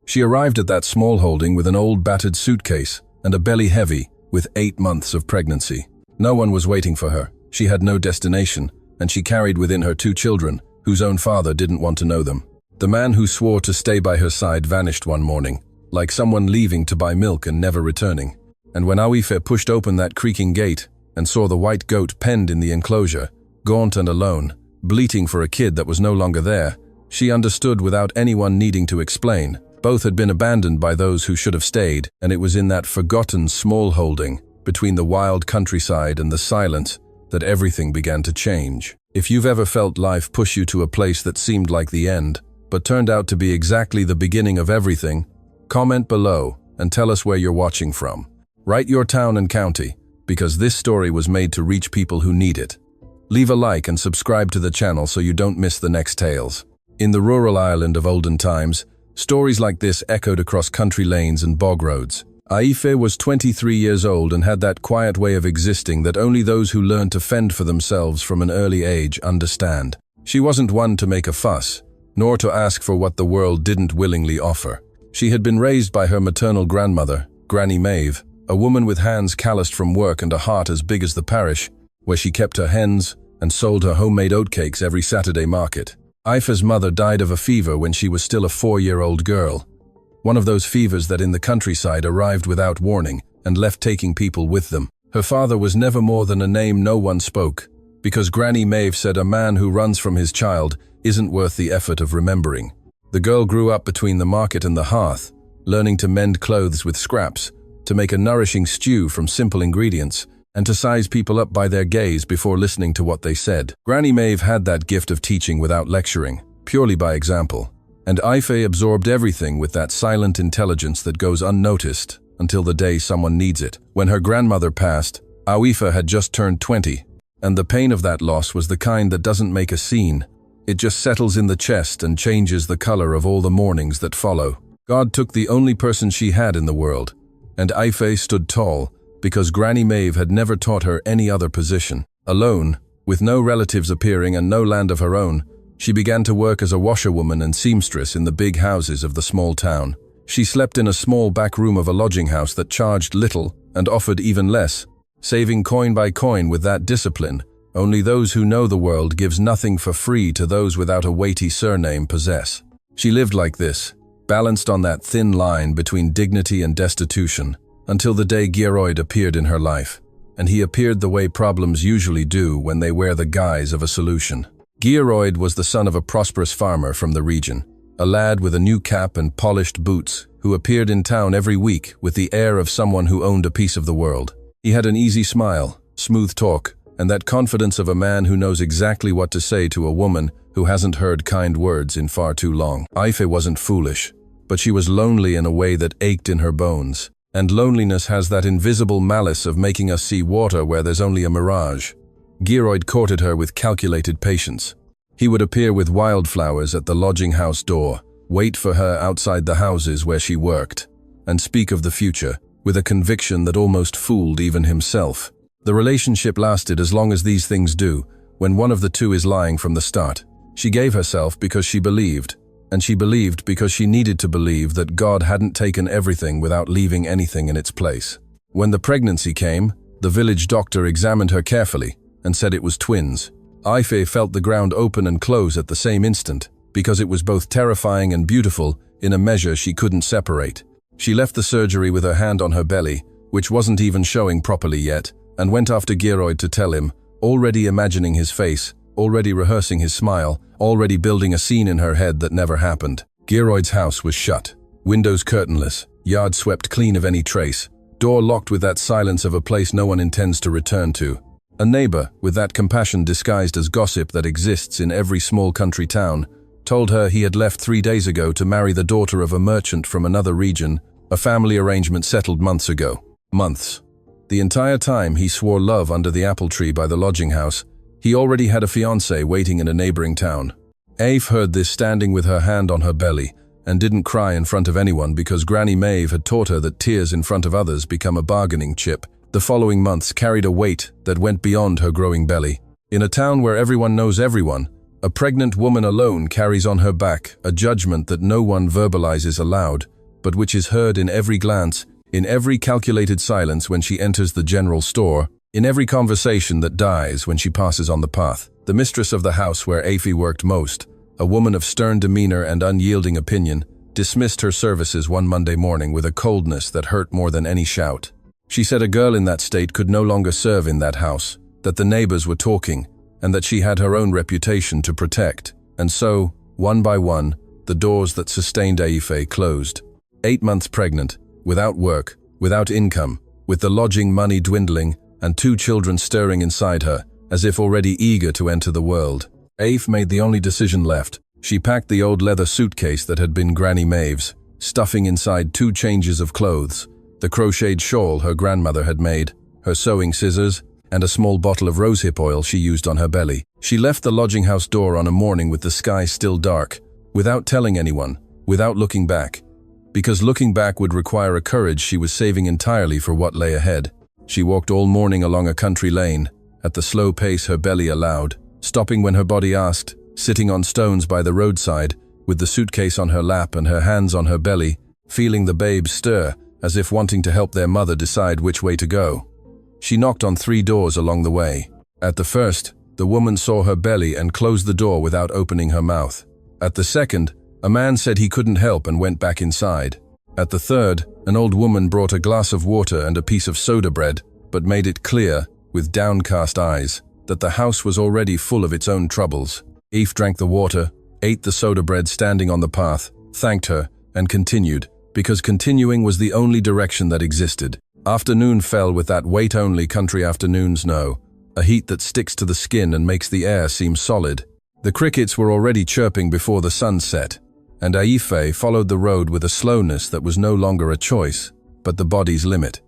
She arrived at that small holding with an old battered suitcase and a belly heavy with 8 months of pregnancy. No one was waiting for her. She had no destination, and she carried within her 2 children, whose own father didn't want to know them. The man who swore to stay by her side vanished one morning, like someone leaving to buy milk and never returning. And when Aife pushed open that creaking gate and saw the white goat penned in the enclosure, gaunt and alone, bleating for a kid that was no longer there, she understood without anyone needing to explain. Both had been abandoned by those who should have stayed, and it was in that forgotten small holding, between the wild countryside and the silence, that everything began to change. If you've ever felt life push you to a place that seemed like the end, but turned out to be exactly the beginning of everything, comment below and tell us where you're watching from. Write your town and county, because this story was made to reach people who need it. Leave a like and subscribe to the channel so you don't miss the next tales. In the rural Ireland of olden times, stories like this echoed across country lanes and bog roads. Aife was 23 years old and had that quiet way of existing that only those who learn to fend for themselves from an early age understand. She wasn't one to make a fuss, nor to ask for what the world didn't willingly offer. She had been raised by her maternal grandmother, Granny Maeve, a woman with hands calloused from work and a heart as big as the parish, where she kept her hens and sold her homemade oatcakes every Saturday market. Aife's mother died of a fever when she was still a 4-year-old girl. One of those fevers that in the countryside arrived without warning and left taking people with them. Her father was never more than a name no one spoke, because Granny Maeve said a man who runs from his child isn't worth the effort of remembering. The girl grew up between the market and the hearth, learning to mend clothes with scraps, to make a nourishing stew from simple ingredients, and to size people up by their gaze before listening to what they said. Granny Maeve had that gift of teaching without lecturing, purely by example, and Aife absorbed everything with that silent intelligence that goes unnoticed until the day someone needs it. When her grandmother passed, Aife had just turned 20, and the pain of that loss was the kind that doesn't make a scene. It just settles in the chest and changes the color of all the mornings that follow. God took the only person she had in the world, and Aife stood tall, because Granny Maeve had never taught her any other position. Alone, with no relatives appearing and no land of her own, she began to work as a washerwoman and seamstress in the big houses of the small town. She slept in a small back room of a lodging house that charged little and offered even less, saving coin by coin with that discipline only those who know the world gives nothing for free to those without a weighty surname possess. She lived like this, balanced on that thin line between dignity and destitution, until the day Gearoid appeared in her life, and he appeared the way problems usually do when they wear the guise of a solution. Gearoid was the son of a prosperous farmer from the region, a lad with a new cap and polished boots who appeared in town every week with the air of someone who owned a piece of the world. He had an easy smile, smooth talk, and that confidence of a man who knows exactly what to say to a woman who hasn't heard kind words in far too long. Aife wasn't foolish, but she was lonely in a way that ached in her bones. And loneliness has that invisible malice of making us see water where there's only a mirage. Gearoid courted her with calculated patience. He would appear with wildflowers at the lodging house door, wait for her outside the houses where she worked, and speak of the future, with a conviction that almost fooled even himself. The relationship lasted as long as these things do, when one of the two is lying from the start. She gave herself because she believed, and she believed because she needed to believe that God hadn't taken everything without leaving anything in its place. When the pregnancy came, the village doctor examined her carefully and said it was twins. Aife felt the ground open and close at the same instant, because it was both terrifying and beautiful in a measure she couldn't separate. She left the surgery with her hand on her belly, which wasn't even showing properly yet, and went after Gearoid to tell him, already imagining his face, already rehearsing his smile, already building a scene in her head that never happened. Gearoid's house was shut, windows curtainless, yard swept clean of any trace, door locked with that silence of a place no one intends to return to. A neighbor, with that compassion disguised as gossip that exists in every small country town, told her he had left 3 days ago to marry the daughter of a merchant from another region, a family arrangement settled months ago. Months. The entire time he swore love under the apple tree by the lodging house, he already had a fiancé waiting in a neighboring town. Aife heard this standing with her hand on her belly, and didn't cry in front of anyone because Granny Maeve had taught her that tears in front of others become a bargaining chip. The following months carried a weight that went beyond her growing belly. In a town where everyone knows everyone, a pregnant woman alone carries on her back a judgment that no one verbalizes aloud, but which is heard in every glance, in every calculated silence when she enters the general store, in every conversation that dies when she passes on the path. The mistress of the house where Aphie worked most, a woman of stern demeanor and unyielding opinion, dismissed her services one Monday morning with a coldness that hurt more than any shout. She said a girl in that state could no longer serve in that house, that the neighbors were talking, and that she had her own reputation to protect. And so, one by one, the doors that sustained Aphie closed. 8 months pregnant, without work, without income, with the lodging money dwindling, and 2 children stirring inside her, as if already eager to enter the world. Aphie made the only decision left. She packed the old leather suitcase that had been Granny Maeve's, stuffing inside 2 changes of clothes, the crocheted shawl her grandmother had made, her sewing scissors, and a small bottle of rosehip oil she used on her belly. She left the lodging house door on a morning with the sky still dark, without telling anyone, without looking back, because looking back would require a courage she was saving entirely for what lay ahead. She walked all morning along a country lane, at the slow pace her belly allowed, stopping when her body asked, sitting on stones by the roadside, with the suitcase on her lap and her hands on her belly, feeling the babes stir, as if wanting to help their mother decide which way to go. She knocked on 3 doors along the way. At the first, the woman saw her belly and closed the door without opening her mouth. At the second, a man said he couldn't help and went back inside. At the third, an old woman brought a glass of water and a piece of soda bread, but made it clear, with downcast eyes, that the house was already full of its own troubles. Aphie drank the water, ate the soda bread standing on the path, thanked her, and continued, because continuing was the only direction that existed. Afternoon fell with that wait-only country afternoons know, a heat that sticks to the skin and makes the air seem solid. The crickets were already chirping before the sun set, and Aphie followed the road with a slowness that was no longer a choice, but the body's limit.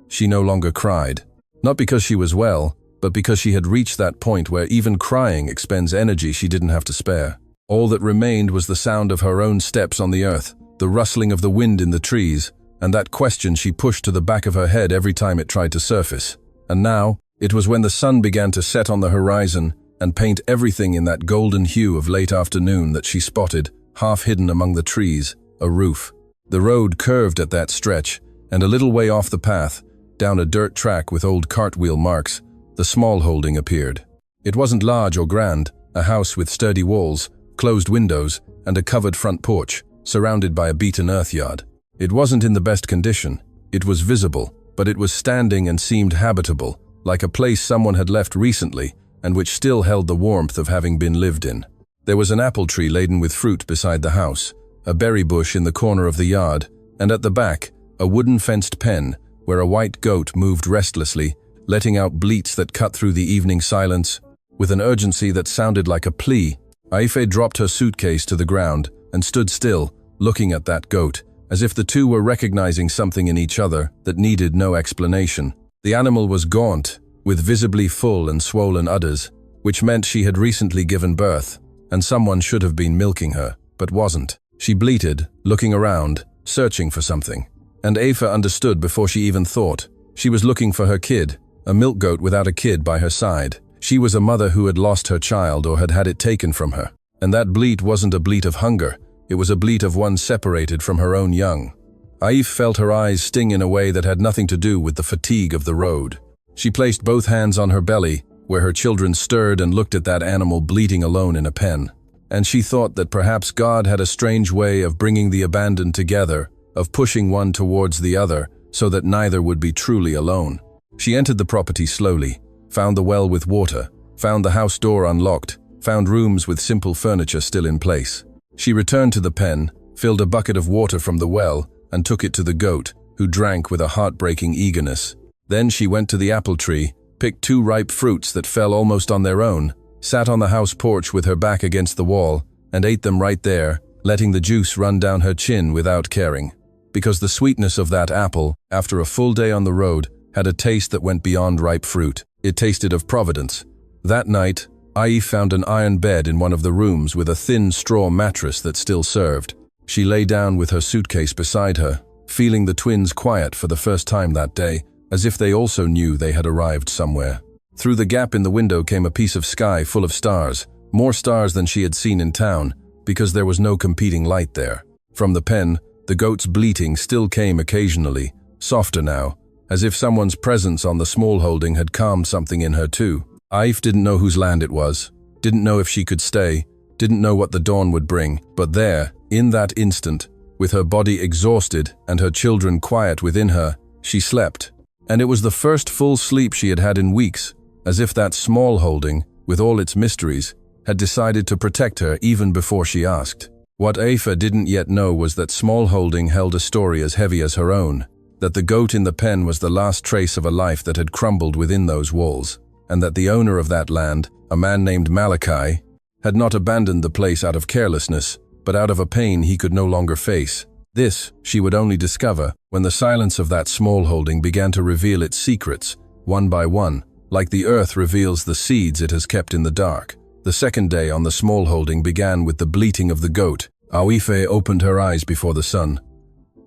She no longer cried, not because she was well, but because she had reached that point where even crying expends energy she didn't have to spare. All that remained was the sound of her own steps on the earth, the rustling of the wind in the trees, and that question she pushed to the back of her head every time it tried to surface. And now, it was when the sun began to set on the horizon and paint everything in that golden hue of late afternoon that she spotted, half hidden among the trees, a roof. The road curved at that stretch, and a little way off the path, down a dirt track with old cartwheel marks, the small holding appeared. It wasn't large or grand, a house with sturdy walls, closed windows, and a covered front porch, surrounded by a beaten earthyard. It wasn't in the best condition. It was visible, but it was standing and seemed habitable, like a place someone had left recently, and which still held the warmth of having been lived in. There was an apple tree laden with fruit beside the house, a berry bush in the corner of the yard, and at the back, a wooden fenced pen, where a white goat moved restlessly, letting out bleats that cut through the evening silence. With an urgency that sounded like a plea, Aphie dropped her suitcase to the ground and stood still, looking at that goat, as if the two were recognizing something in each other that needed no explanation. The animal was gaunt, with visibly full and swollen udders, which meant she had recently given birth, and someone should have been milking her, but wasn't. She bleated, looking around, searching for something. And Aphie understood before she even thought. She was looking for her kid, a milk goat without a kid by her side. She was a mother who had lost her child or had had it taken from her. And that bleat wasn't a bleat of hunger, it was a bleat of one separated from her own young. Aphie felt her eyes sting in a way that had nothing to do with the fatigue of the road. She placed both hands on her belly, where her children stirred and looked at that animal bleating alone in a pen. And she thought that perhaps God had a strange way of bringing the abandoned together, of pushing one towards the other, so that neither would be truly alone. She entered the property slowly, found the well with water, found the house door unlocked, found rooms with simple furniture still in place. She returned to the pen, filled a bucket of water from the well, and took it to the goat, who drank with a heartbreaking eagerness. Then she went to the apple tree, picked 2 ripe fruits that fell almost on their own, sat on the house porch with her back against the wall, and ate them right there, letting the juice run down her chin without caring. Because the sweetness of that apple, after a full day on the road, had a taste that went beyond ripe fruit. It tasted of providence. That night, Aphie found an iron bed in one of the rooms with a thin straw mattress that still served. She lay down with her suitcase beside her, feeling the twins quiet for the first time that day, as if they also knew they had arrived somewhere. Through the gap in the window came a piece of sky full of stars, more stars than she had seen in town, because there was no competing light there. From the pen, The goat's bleating still came occasionally, softer now, as if someone's presence on the small holding had calmed something in her too. Aif didn't know whose land it was, didn't know if she could stay, didn't know what the dawn would bring, but there, in that instant, with her body exhausted and her children quiet within her, she slept. And it was the first full sleep she had had in weeks, as if that small holding, with all its mysteries, had decided to protect her even before she asked. What Afa didn't yet know was that small holding held a story as heavy as her own, that the goat in the pen was the last trace of a life that had crumbled within those walls, and that the owner of that land, a man named Malachi, had not abandoned the place out of carelessness, but out of a pain he could no longer face. This she would only discover when the silence of that small holding began to reveal its secrets, one by one, like the earth reveals the seeds it has kept in the dark. The second day on the small holding began with the bleating of the goat. Awife opened her eyes before the sun,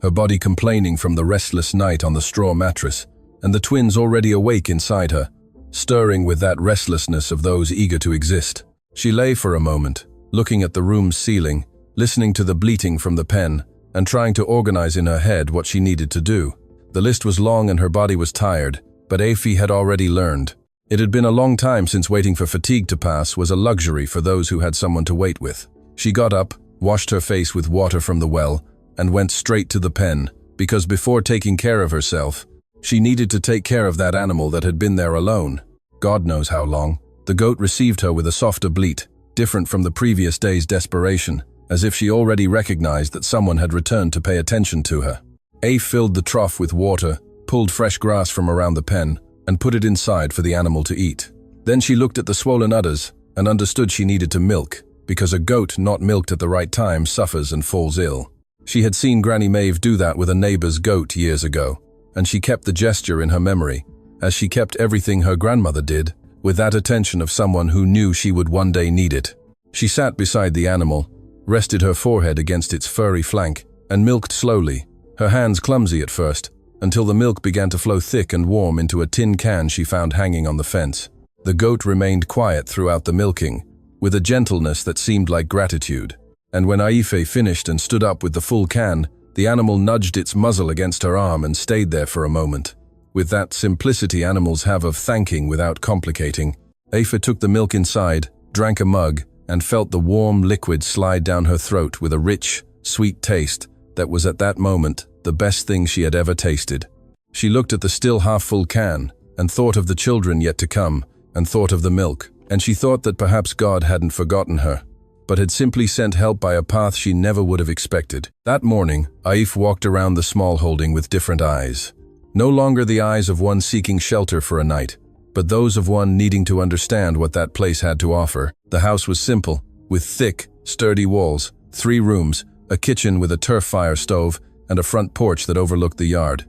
her body complaining from the restless night on the straw mattress, and the twins already awake inside her, stirring with that restlessness of those eager to exist. She lay for a moment, looking at the room's ceiling, listening to the bleating from the pen, and trying to organize in her head what she needed to do. The list was long and her body was tired, but Afi had already learned. It had been a long time since waiting for fatigue to pass was a luxury for those who had someone to wait with. She got up, washed her face with water from the well, and went straight to the pen, because before taking care of herself, she needed to take care of that animal that had been there alone. God knows how long. The goat received her with a softer bleat, different from the previous day's desperation, as if she already recognized that someone had returned to pay attention to her. Afe filled the trough with water, pulled fresh grass from around the pen, and put it inside for the animal to eat. Then she looked at the swollen udders and understood she needed to milk, because a goat not milked at the right time suffers and falls ill. She had seen Granny Maeve do that with a neighbor's goat years ago, and she kept the gesture in her memory, as she kept everything her grandmother did, with that attention of someone who knew she would one day need it. She sat beside the animal, rested her forehead against its furry flank, and milked slowly, her hands clumsy at first, until the milk began to flow thick and warm into a tin can she found hanging on the fence. The goat remained quiet throughout the milking, with a gentleness that seemed like gratitude. And when Aife finished and stood up with the full can, the animal nudged its muzzle against her arm and stayed there for a moment. With that simplicity animals have of thanking without complicating, Aife took the milk inside, drank a mug, and felt the warm liquid slide down her throat with a rich, sweet taste that was at that moment the best thing she had ever tasted. She looked at the still half-full can, and thought of the children yet to come, and thought of the milk, and she thought that perhaps God hadn't forgotten her, but had simply sent help by a path she never would have expected. That morning, Aif walked around the small holding with different eyes. No longer the eyes of one seeking shelter for a night, but those of one needing to understand what that place had to offer. The house was simple, with thick, sturdy walls, 3 rooms, a kitchen with a turf fire stove, and a front porch that overlooked the yard.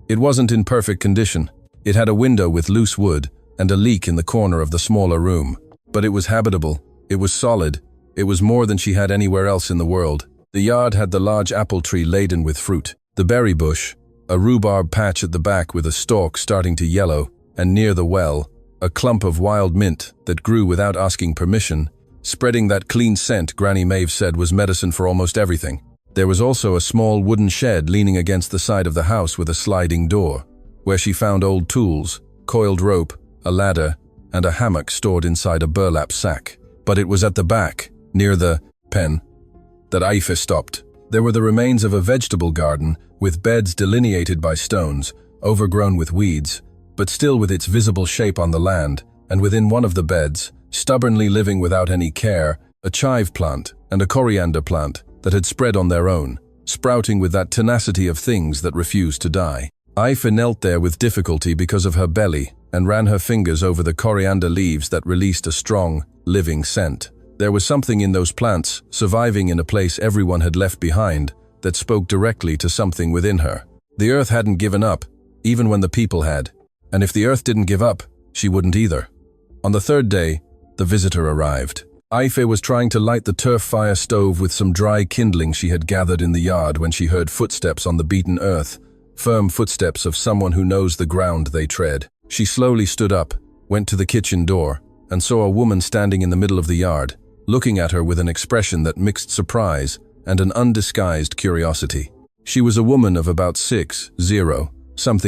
It wasn't in perfect condition. It had a window with loose wood and a leak in the corner of the smaller room. But it was habitable, it was solid, it was more than she had anywhere else in the world. The yard had the large apple tree laden with fruit, the berry bush, a rhubarb patch at the back with a stalk starting to yellow, and near the well, a clump of wild mint that grew without asking permission, spreading that clean scent Granny Maeve said was medicine for almost everything. There was also a small wooden shed leaning against the side of the house with a sliding door, where she found old tools, coiled rope, a ladder, and a hammock stored inside a burlap sack. But it was at the back, near the pen, that Aife stopped. There were the remains of a vegetable garden, with beds delineated by stones, overgrown with weeds, but still with its visible shape on the land, and within one of the beds, stubbornly living without any care, a chive plant and a coriander plant that had spread on their own, sprouting with that tenacity of things that refuse to die. Aife knelt there with difficulty because of her belly and ran her fingers over the coriander leaves that released a strong, living scent. There was something in those plants, surviving in a place everyone had left behind, that spoke directly to something within her. The earth hadn't given up, even when the people had. And if the earth didn't give up, she wouldn't either. On the 3rd day, the visitor arrived. Aife was trying to light the turf fire stove with some dry kindling she had gathered in the yard when she heard footsteps on the beaten earth, firm footsteps of someone who knows the ground they tread. She slowly stood up, went to the kitchen door, and saw a woman standing in the middle of the yard, looking at her with an expression that mixed surprise and an undisguised curiosity. She was a woman of about 60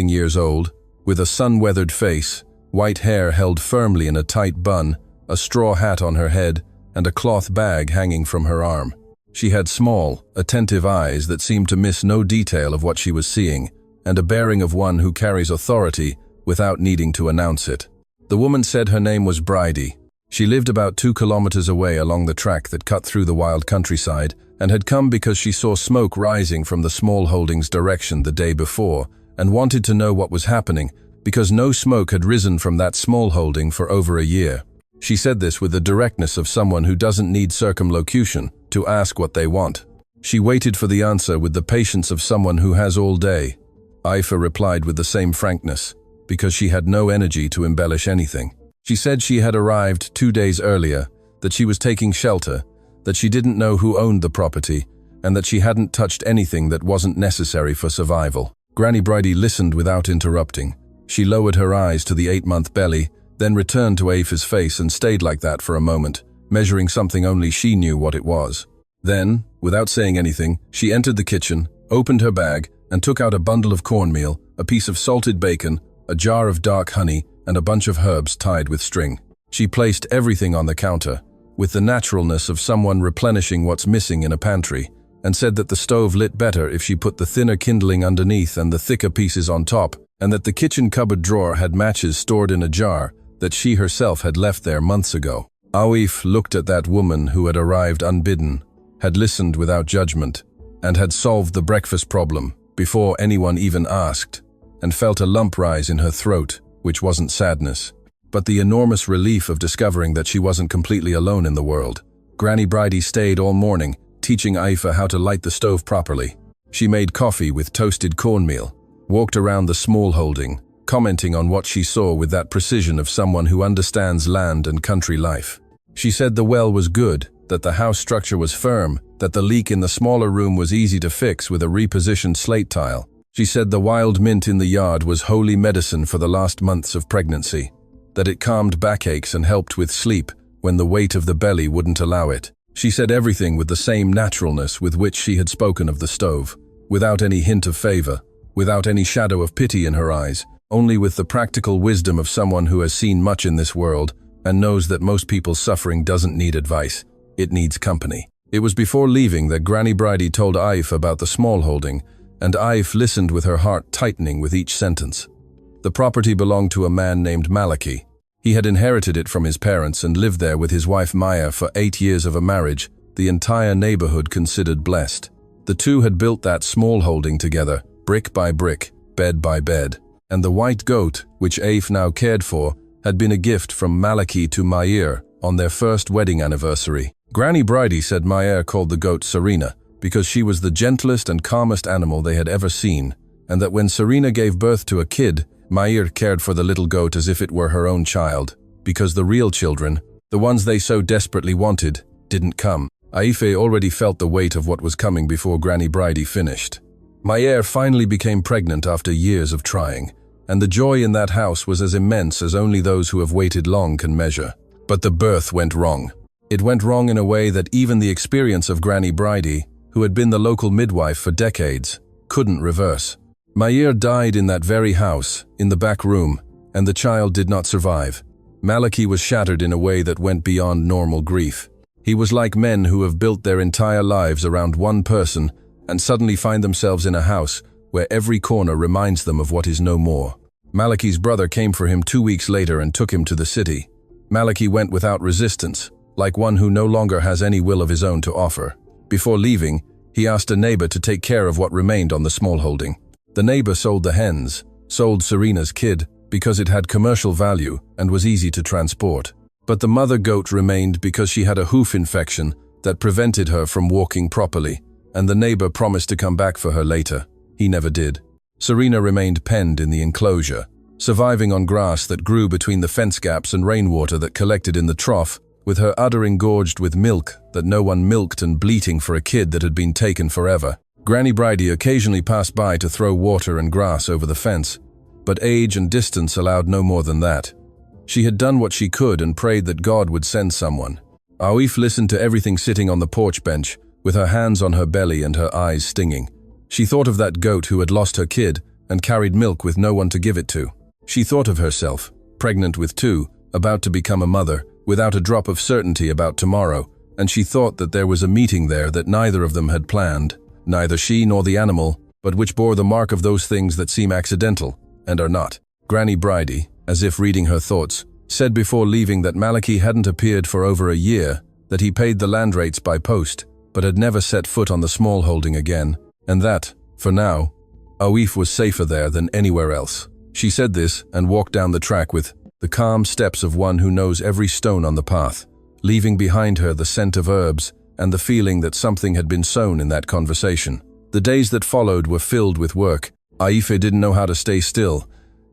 years old, with a sun-weathered face, white hair held firmly in a tight bun, a straw hat on her head, and a cloth bag hanging from her arm. She had small, attentive eyes that seemed to miss no detail of what she was seeing, and a bearing of one who carries authority without needing to announce it. The woman said her name was Bridie. She lived about 2 kilometers away along the track that cut through the wild countryside, and had come because she saw smoke rising from the small holdings direction the day before, and wanted to know what was happening, because no smoke had risen from that small holding for over a year. She said this with the directness of someone who doesn't need circumlocution to ask what they want. She waited for the answer with the patience of someone who has all day. Aoife replied with the same frankness, because she had no energy to embellish anything. She said she had arrived 2 days earlier, that she was taking shelter, that she didn't know who owned the property, and that she hadn't touched anything that wasn't necessary for survival. Granny Bridie listened without interrupting. She lowered her eyes to the 8-month belly, then returned to Aoife's face and stayed like that for a moment, measuring something only she knew what it was. Then, without saying anything, she entered the kitchen, opened her bag, and took out a bundle of cornmeal, a piece of salted bacon, a jar of dark honey, and a bunch of herbs tied with string. She placed everything on the counter, with the naturalness of someone replenishing what's missing in a pantry, and said that the stove lit better if she put the thinner kindling underneath and the thicker pieces on top, and that the kitchen cupboard drawer had matches stored in a jar that she herself had left there months ago. Aoife looked at that woman who had arrived unbidden, had listened without judgment, and had solved the breakfast problem before anyone even asked, and felt a lump rise in her throat, which wasn't sadness, but the enormous relief of discovering that she wasn't completely alone in the world. Granny Bridie stayed all morning, teaching Aoife how to light the stove properly. She made coffee with toasted cornmeal, walked around the small holding, commenting on what she saw with that precision of someone who understands land and country life. She said the well was good, that the house structure was firm, that the leak in the smaller room was easy to fix with a repositioned slate tile. She said the wild mint in the yard was holy medicine for the last months of pregnancy, that it calmed backaches and helped with sleep when the weight of the belly wouldn't allow it. She said everything with the same naturalness with which she had spoken of the stove, without any hint of favor, without any shadow of pity in her eyes, only with the practical wisdom of someone who has seen much in this world and knows that most people's suffering doesn't need advice, it needs company. It was before leaving that Granny Bridie told Aoife about the small holding, and Aoife listened with her heart tightening with each sentence. The property belonged to a man named Malachi. He had inherited it from his parents and lived there with his wife Maya for 8 years of a marriage the entire neighborhood considered blessed. The two had built that small holding together, brick by brick, bed by bed. And the white goat, which Aoife now cared for, had been a gift from Malachi to Mayer on their first wedding anniversary. Granny Bridie said Mayer called the goat Serena because she was the gentlest and calmest animal they had ever seen, and that when Serena gave birth to a kid, Mayer cared for the little goat as if it were her own child, because the real children, the ones they so desperately wanted, didn't come. Aoife already felt the weight of what was coming before Granny Bridie finished. Mayer finally became pregnant after years of trying, and the joy in that house was as immense as only those who have waited long can measure. But the birth went wrong. It went wrong in a way that even the experience of Granny Bridie, who had been the local midwife for decades, couldn't reverse. Mayer died in that very house, in the back room, and the child did not survive. Malachi was shattered in a way that went beyond normal grief. He was like men who have built their entire lives around one person and suddenly find themselves in a house where every corner reminds them of what is no more. Malachi's brother came for him 2 weeks later and took him to the city. Malachi went without resistance, like one who no longer has any will of his own to offer. Before leaving, he asked a neighbor to take care of what remained on the small holding. The neighbor sold the hens, sold Serena's kid, because it had commercial value and was easy to transport. But the mother goat remained because she had a hoof infection that prevented her from walking properly, and the neighbor promised to come back for her later. He never did. Serena remained penned in the enclosure, surviving on grass that grew between the fence gaps and rainwater that collected in the trough, with her udder engorged with milk that no one milked and bleating for a kid that had been taken forever. Granny Bridie occasionally passed by to throw water and grass over the fence, but age and distance allowed no more than that. She had done what she could and prayed that God would send someone. Aoife listened to everything sitting on the porch bench, with her hands on her belly and her eyes stinging. She thought of that goat who had lost her kid and carried milk with no one to give it to. She thought of herself, pregnant with two, about to become a mother, without a drop of certainty about tomorrow, and she thought that there was a meeting there that neither of them had planned, neither she nor the animal, but which bore the mark of those things that seem accidental, and are not. Granny Bridie, as if reading her thoughts, said before leaving that Malachi hadn't appeared for over a year, that he paid the land rates by post, but had never set foot on the small holding again, and that, for now, Aoife was safer there than anywhere else. She said this and walked down the track with the calm steps of one who knows every stone on the path, leaving behind her the scent of herbs and the feeling that something had been sown in that conversation. The days that followed were filled with work. Aoife didn't know how to stay still,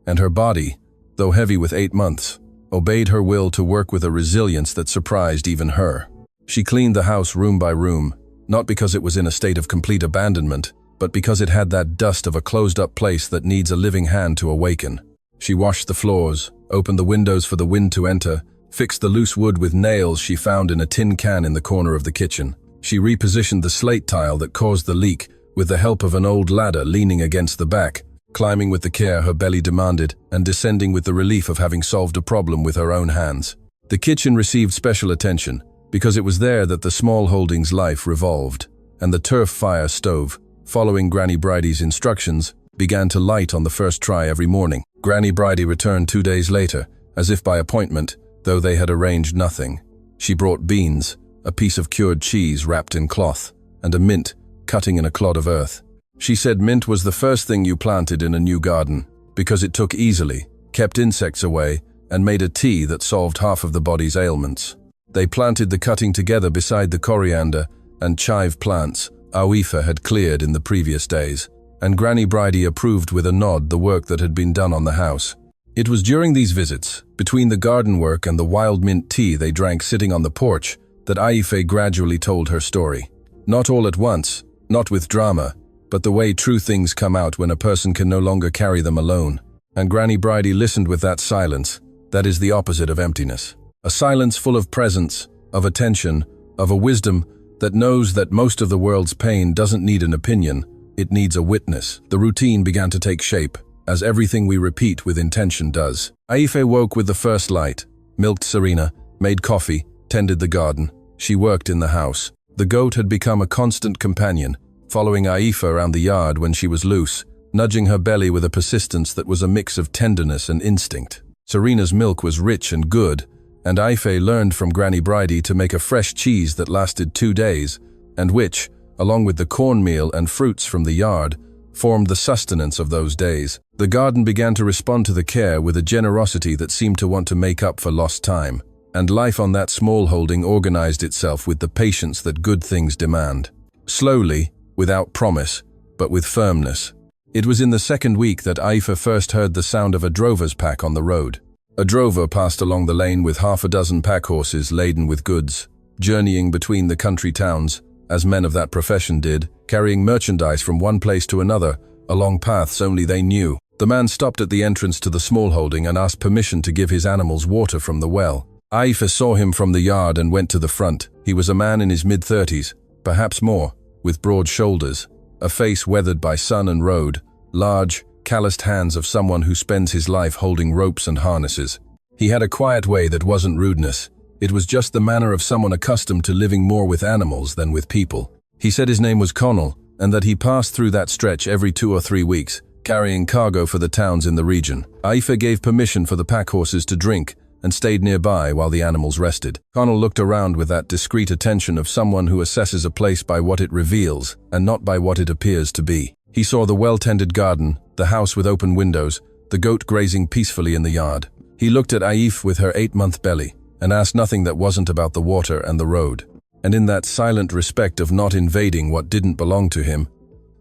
and her body, though heavy with 8 months, obeyed her will to work with a resilience that surprised even her. She cleaned the house room by room, not because it was in a state of complete abandonment, but because it had that dust of a closed-up place that needs a living hand to awaken. She washed the floors, opened the windows for the wind to enter, fixed the loose wood with nails she found in a tin can in the corner of the kitchen. She repositioned the slate tile that caused the leak with the help of an old ladder leaning against the back, climbing with the care her belly demanded and descending with the relief of having solved a problem with her own hands. The kitchen received special attention because it was there that the small holding's life revolved, and the turf fire stove, following Granny Bridie's instructions, began to light on the first try every morning. Granny Bridie returned 2 days later, as if by appointment, though they had arranged nothing. She brought beans, a piece of cured cheese wrapped in cloth, and a mint, cutting in a clod of earth. She said mint was the first thing you planted in a new garden, because it took easily, kept insects away, and made a tea that solved half of the body's ailments. They planted the cutting together beside the coriander and chive plants Aoife had cleared in the previous days, and Granny Bridie approved with a nod the work that had been done on the house. It was during these visits, between the garden work and the wild mint tea they drank sitting on the porch, that Aoife gradually told her story. Not all at once, not with drama, but the way true things come out when a person can no longer carry them alone. And Granny Bridie listened with that silence, that is the opposite of emptiness. A silence full of presence, of attention, of a wisdom that knows that most of the world's pain doesn't need an opinion, it needs a witness. The routine began to take shape, as everything we repeat with intention does. Aoife woke with the first light, milked Serena, made coffee, tended the garden. She worked in the house. The goat had become a constant companion, following Aoife around the yard when she was loose, nudging her belly with a persistence that was a mix of tenderness and instinct. Serena's milk was rich and good, and Aoife learned from Granny Bridie to make a fresh cheese that lasted 2 days, and which, along with the cornmeal and fruits from the yard, formed the sustenance of those days. The garden began to respond to the care with a generosity that seemed to want to make up for lost time, and life on that small holding organized itself with the patience that good things demand. Slowly, without promise, but with firmness. It was in the second week that Aoife first heard the sound of a drover's pack on the road. A drover passed along the lane with 6 pack horses laden with goods, journeying between the country towns, as men of that profession did, carrying merchandise from one place to another, along paths only they knew. The man stopped at the entrance to the small holding and asked permission to give his animals water from the well. Aoife saw him from the yard and went to the front. He was a man in his mid-30s, perhaps more, with broad shoulders, a face weathered by sun and road, large, calloused hands of someone who spends his life holding ropes and harnesses. He had a quiet way that wasn't rudeness. It was just the manner of someone accustomed to living more with animals than with people. He said his name was Connell, and that he passed through that stretch every 2 or 3 weeks, carrying cargo for the towns in the region. Aoife gave permission for the pack horses to drink and stayed nearby while the animals rested. Connell looked around with that discreet attention of someone who assesses a place by what it reveals and not by what it appears to be. He saw the well-tended garden, the house with open windows, the goat grazing peacefully in the yard. He looked at Aoife with her 8-month belly and asked nothing that wasn't about the water and the road. And in that silent respect of not invading what didn't belong to him,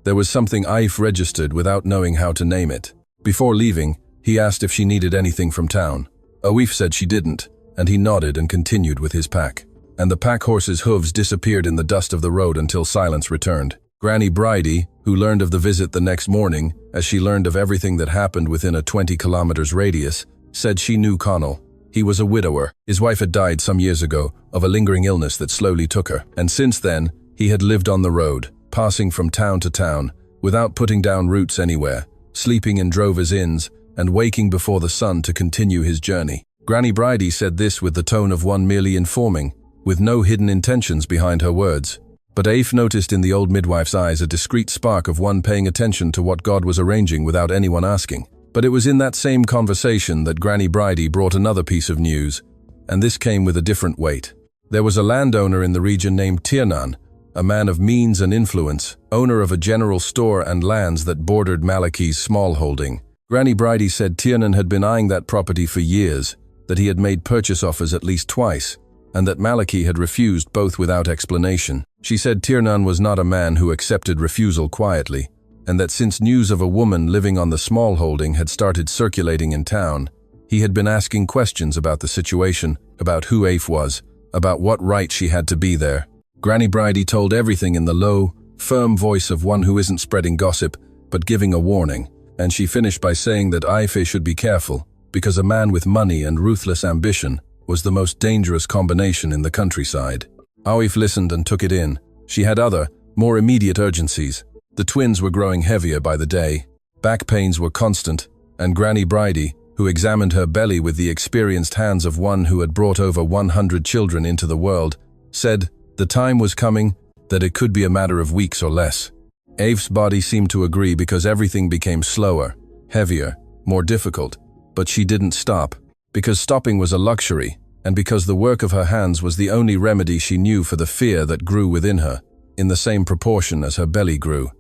there was something Aoife registered without knowing how to name it. Before leaving, he asked if she needed anything from town. Aoife said she didn't, and he nodded and continued with his pack. And the pack horse's hooves disappeared in the dust of the road until silence returned. Granny Bridie, who learned of the visit the next morning, as she learned of everything that happened within a 20 kilometers radius, said she knew Connell. He was a widower. His wife had died some years ago of a lingering illness that slowly took her. And since then, he had lived on the road, passing from town to town, without putting down roots anywhere, sleeping in drovers' inns, and waking before the sun to continue his journey. Granny Bridie said this with the tone of one merely informing, with no hidden intentions behind her words. But Aif noticed in the old midwife's eyes a discreet spark of one paying attention to what God was arranging without anyone asking. But it was in that same conversation that Granny Bridie brought another piece of news, and this came with a different weight. There was a landowner in the region named Tiernan, a man of means and influence, owner of a general store and lands that bordered Malachi's small holding. Granny Bridie said Tiernan had been eyeing that property for years, that he had made purchase offers at least twice, and that Malachi had refused both without explanation. She said Tiernan was not a man who accepted refusal quietly, and that since news of a woman living on the small holding had started circulating in town, he had been asking questions about the situation, about who Aif was, about what right she had to be there. Granny Bridie told everything in the low, firm voice of one who isn't spreading gossip, but giving a warning, and she finished by saying that Aif should be careful, because a man with money and ruthless ambition was the most dangerous combination in the countryside. Aif listened and took it in. She had other, more immediate urgencies. The twins were growing heavier by the day, back pains were constant, and Granny Bridie, who examined her belly with the experienced hands of one who had brought over 100 children into the world, said the time was coming, that it could be a matter of weeks or less. Aif's body seemed to agree because everything became slower, heavier, more difficult, but she didn't stop, because stopping was a luxury, and because the work of her hands was the only remedy she knew for the fear that grew within her, in the same proportion as her belly grew.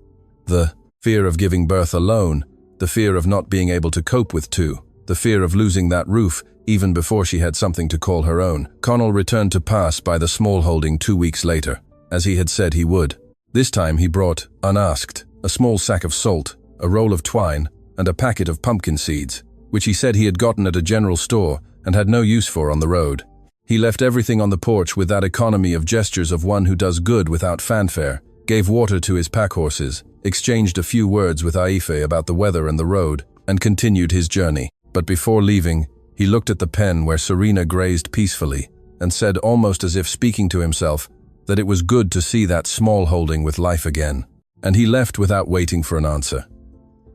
The fear of giving birth alone, the fear of not being able to cope with two, the fear of losing that roof even before she had something to call her own. Connell returned to pass by the small holding 2 weeks later, as he had said he would. This time he brought, unasked, a small sack of salt, a roll of twine, and a packet of pumpkin seeds, which he said he had gotten at a general store and had no use for on the road. He left everything on the porch with that economy of gestures of one who does good without fanfare, gave water to his pack horses, exchanged a few words with Aif about the weather and the road, and continued his journey. But before leaving, he looked at the pen where Serena grazed peacefully and said, almost as if speaking to himself, that it was good to see that small holding with life again. And he left without waiting for an answer.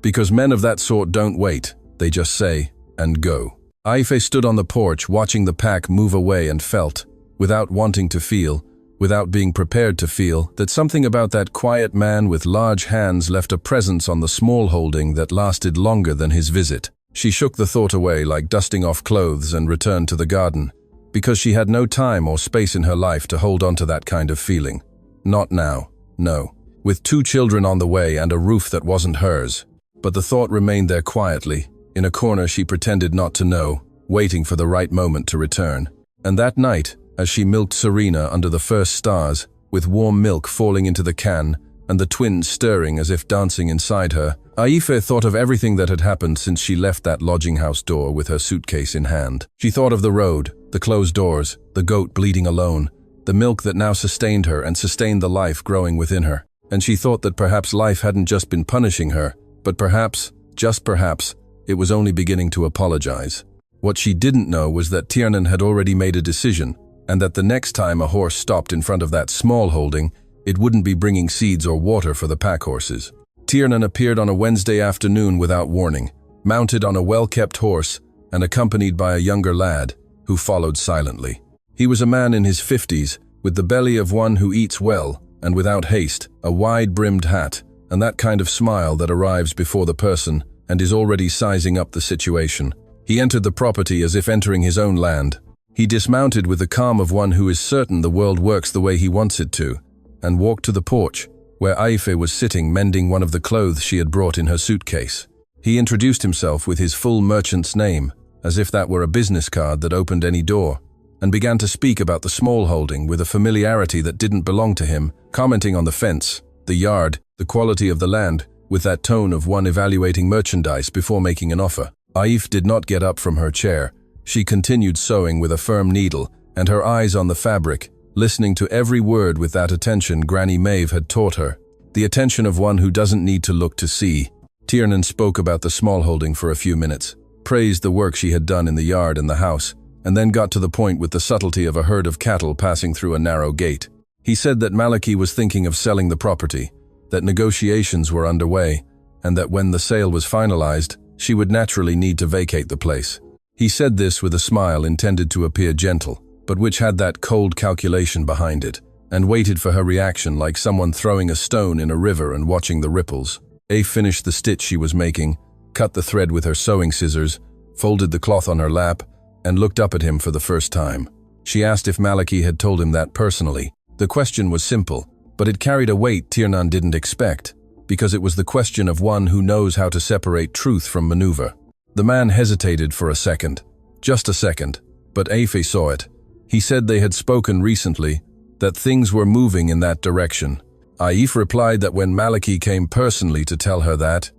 Because men of that sort don't wait, they just say and go. Aif stood on the porch watching the pack move away and felt, without wanting to feel, without being prepared to feel, that something about that quiet man with large hands left a presence on the small holding that lasted longer than his visit. She shook the thought away like dusting off clothes and returned to the garden, because she had no time or space in her life to hold on to that kind of feeling. Not now, no. With 2 children on the way and a roof that wasn't hers. But the thought remained there quietly. In a corner she pretended not to know, waiting for the right moment to return. And that night, as she milked Serena under the first stars, with warm milk falling into the can and the twins stirring as if dancing inside her, Aif thought of everything that had happened since she left that lodging house door with her suitcase in hand. She thought of the road, the closed doors, the goat bleeding alone, the milk that now sustained her and sustained the life growing within her. And she thought that perhaps life hadn't just been punishing her, but perhaps, just perhaps, it was only beginning to apologize. What she didn't know was that Tiernan had already made a decision, and that the next time a horse stopped in front of that small holding, it wouldn't be bringing seeds or water for the pack horses. Tiernan appeared on a Wednesday afternoon without warning, mounted on a well-kept horse and accompanied by a younger lad, who followed silently. He was a man in his 50s, with the belly of one who eats well and without haste, a wide-brimmed hat, and that kind of smile that arrives before the person and is already sizing up the situation. He entered the property as if entering his own land. He dismounted with the calm of one who is certain the world works the way he wants it to, and walked to the porch, where Aif was sitting mending one of the clothes she had brought in her suitcase. He introduced himself with his full merchant's name, as if that were a business card that opened any door, and began to speak about the small holding with a familiarity that didn't belong to him, commenting on the fence, the yard, the quality of the land, with that tone of one evaluating merchandise before making an offer. Aif did not get up from her chair. She continued sewing with a firm needle, and her eyes on the fabric, listening to every word with that attention Granny Maeve had taught her, the attention of one who doesn't need to look to see. Tiernan spoke about the small holding for a few minutes, praised the work she had done in the yard and the house, and then got to the point with the subtlety of a herd of cattle passing through a narrow gate. He said that Malachi was thinking of selling the property, that negotiations were underway, and that when the sale was finalized, she would naturally need to vacate the place. He said this with a smile intended to appear gentle, but which had that cold calculation behind it, and waited for her reaction like someone throwing a stone in a river and watching the ripples. Afe finished the stitch she was making, cut the thread with her sewing scissors, folded the cloth on her lap, and looked up at him for the first time. She asked if Maliki had told him that personally. The question was simple, but it carried a weight Tiernan didn't expect, because it was the question of one who knows how to separate truth from maneuver. The man hesitated for a second, just a second, but Afe saw it. He said they had spoken recently, that things were moving in that direction. Aif replied that when Maliki came personally to tell her that,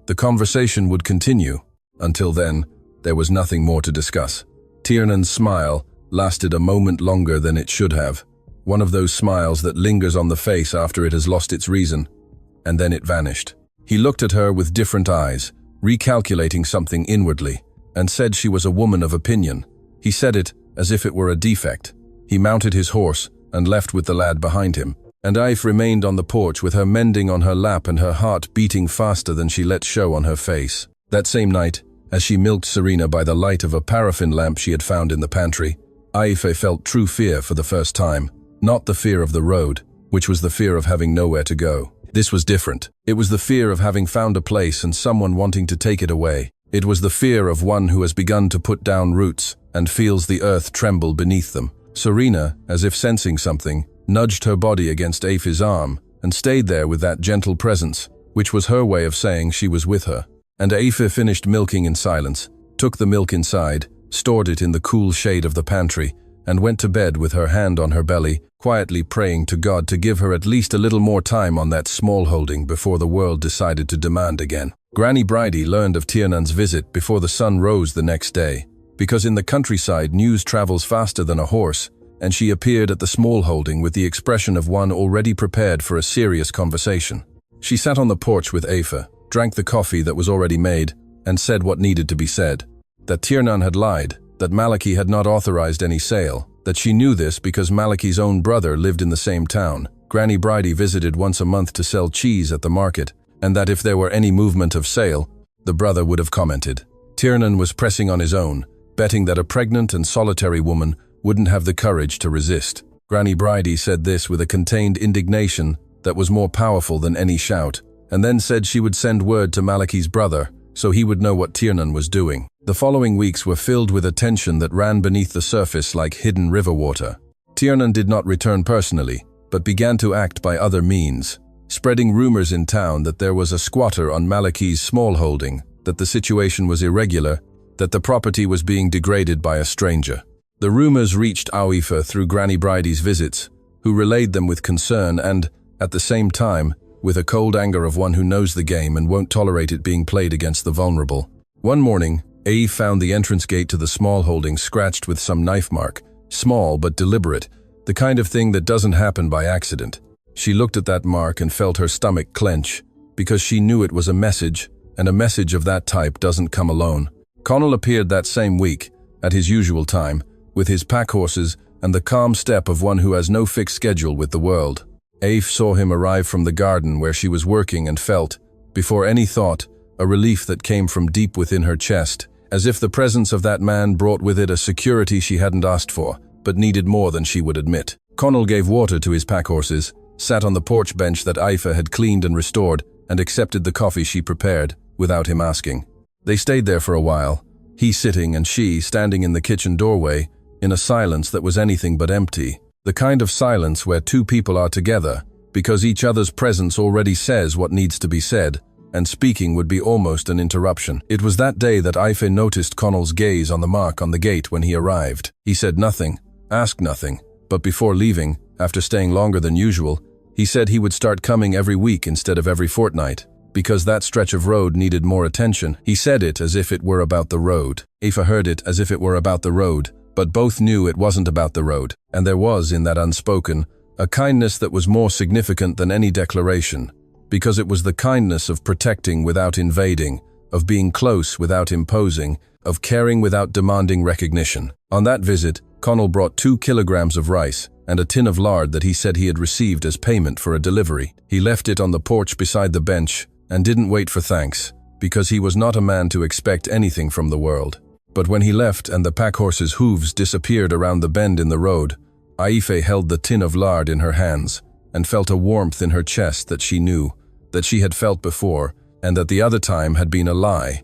the conversation would continue. Until then, there was nothing more to discuss. Tiernan's smile lasted a moment longer than it should have, one of those smiles that lingers on the face after it has lost its reason, and then it vanished. He looked at her with different eyes, recalculating something inwardly, and said she was a woman of opinion. He said it as if it were a defect. He mounted his horse and left with the lad behind him, and Aif remained on the porch with her mending on her lap and her heart beating faster than she let show on her face. That same night, as she milked Serena by the light of a paraffin lamp she had found in the pantry, Aif felt true fear for the first time. Not the fear of the road, which was the fear of having nowhere to go. This was different. It was the fear of having found a place and someone wanting to take it away. It was the fear of one who has begun to put down roots and feels the earth tremble beneath them. Serena, as if sensing something, nudged her body against Aif's arm and stayed there with that gentle presence, which was her way of saying she was with her. And Aif finished milking in silence, took the milk inside, stored it in the cool shade of the pantry, and went to bed with her hand on her belly, quietly praying to God to give her at least a little more time on that small holding before the world decided to demand again. Granny Bridie learned of Tiernan's visit before the sun rose the next day, because in the countryside news travels faster than a horse, and she appeared at the small holding with the expression of one already prepared for a serious conversation. She sat on the porch with Aif, drank the coffee that was already made, and said what needed to be said. That Tiernan had lied, that Maliki had not authorized any sale, that she knew this because Maliki's own brother lived in the same town. Granny Bridie visited once a month to sell cheese at the market, and that if there were any movement of sale, the brother would have commented. Tiernan was pressing on his own, betting that a pregnant and solitary woman wouldn't have the courage to resist. Granny Bridie said this with a contained indignation that was more powerful than any shout, and then said she would send word to Maliki's brother so he would know what Tiernan was doing. The following weeks were filled with a tension that ran beneath the surface like hidden river water. Tiernan did not return personally, but began to act by other means, spreading rumors in town that there was a squatter on Maliki's small holding, that the situation was irregular, that the property was being degraded by a stranger. The rumors reached Aif through Granny Bridie's visits, who relayed them with concern and, at the same time, with a cold anger of one who knows the game and won't tolerate it being played against the vulnerable. One morning, Aif found the entrance gate to the small holding scratched with some knife mark, small but deliberate, the kind of thing that doesn't happen by accident. She looked at that mark and felt her stomach clench, because she knew it was a message, and a message of that type doesn't come alone. Connell appeared that same week, at his usual time, with his pack horses and the calm step of one who has no fixed schedule with the world. Aif saw him arrive from the garden where she was working and felt, before any thought, a relief that came from deep within her chest, as if the presence of that man brought with it a security she hadn't asked for, but needed more than she would admit. Connell gave water to his pack horses, sat on the porch bench that Aif had cleaned and restored, and accepted the coffee she prepared, without him asking. They stayed there for a while, he sitting and she standing in the kitchen doorway, in a silence that was anything but empty. The kind of silence where two people are together, because each other's presence already says what needs to be said, and speaking would be almost an interruption. It was that day that Aif noticed Connell's gaze on the mark on the gate when he arrived. He said nothing, asked nothing, but before leaving, after staying longer than usual, he said he would start coming every week instead of every fortnight, because that stretch of road needed more attention. He said it as if it were about the road. Aif heard it as if it were about the road, but both knew it wasn't about the road, and there was, in that unspoken, a kindness that was more significant than any declaration, because it was the kindness of protecting without invading, of being close without imposing, of caring without demanding recognition. On that visit, Connell brought 2 kilograms of rice and a tin of lard that he said he had received as payment for a delivery. He left it on the porch beside the bench and didn't wait for thanks, because he was not a man to expect anything from the world. But when he left and the packhorse's hooves disappeared around the bend in the road, Aife held the tin of lard in her hands and felt a warmth in her chest that she knew, that she had felt before, and that the other time had been a lie.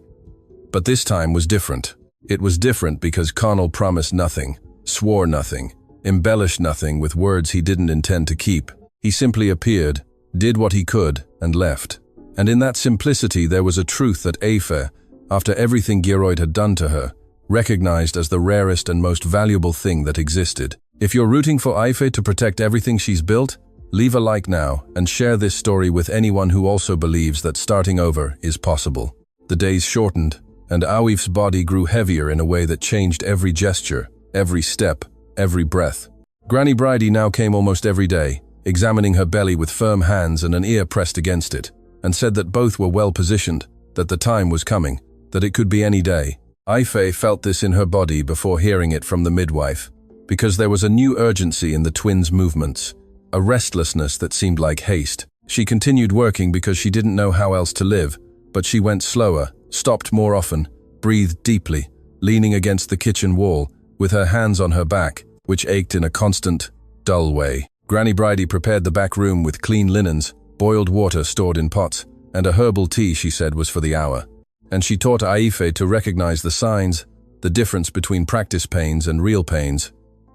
But this time was different. It was different because Connell promised nothing, swore nothing, embellished nothing with words he didn't intend to keep. He simply appeared, did what he could, and left. And in that simplicity there was a truth that Aife, after everything Geroyd had done to her, recognized as the rarest and most valuable thing that existed. If you're rooting for Aife to protect everything she's built, leave a like now and share this story with anyone who also believes that starting over is possible. The days shortened, and Awif's body grew heavier in a way that changed every gesture, every step, every breath. Granny Bridie now came almost every day, examining her belly with firm hands and an ear pressed against it, and said that both were well positioned, that the time was coming, that it could be any day. Aife felt this in her body before hearing it from the midwife, because there was a new urgency in the twins' movements, a restlessness that seemed like haste. She continued working because she didn't know how else to live, but she went slower, stopped more often, breathed deeply, leaning against the kitchen wall, with her hands on her back, which ached in a constant, dull way. Granny Bridie prepared the back room with clean linens, boiled water stored in pots, and a herbal tea she said was for the hour. And she taught Aife to recognize the signs, the difference between practice pains and real pains,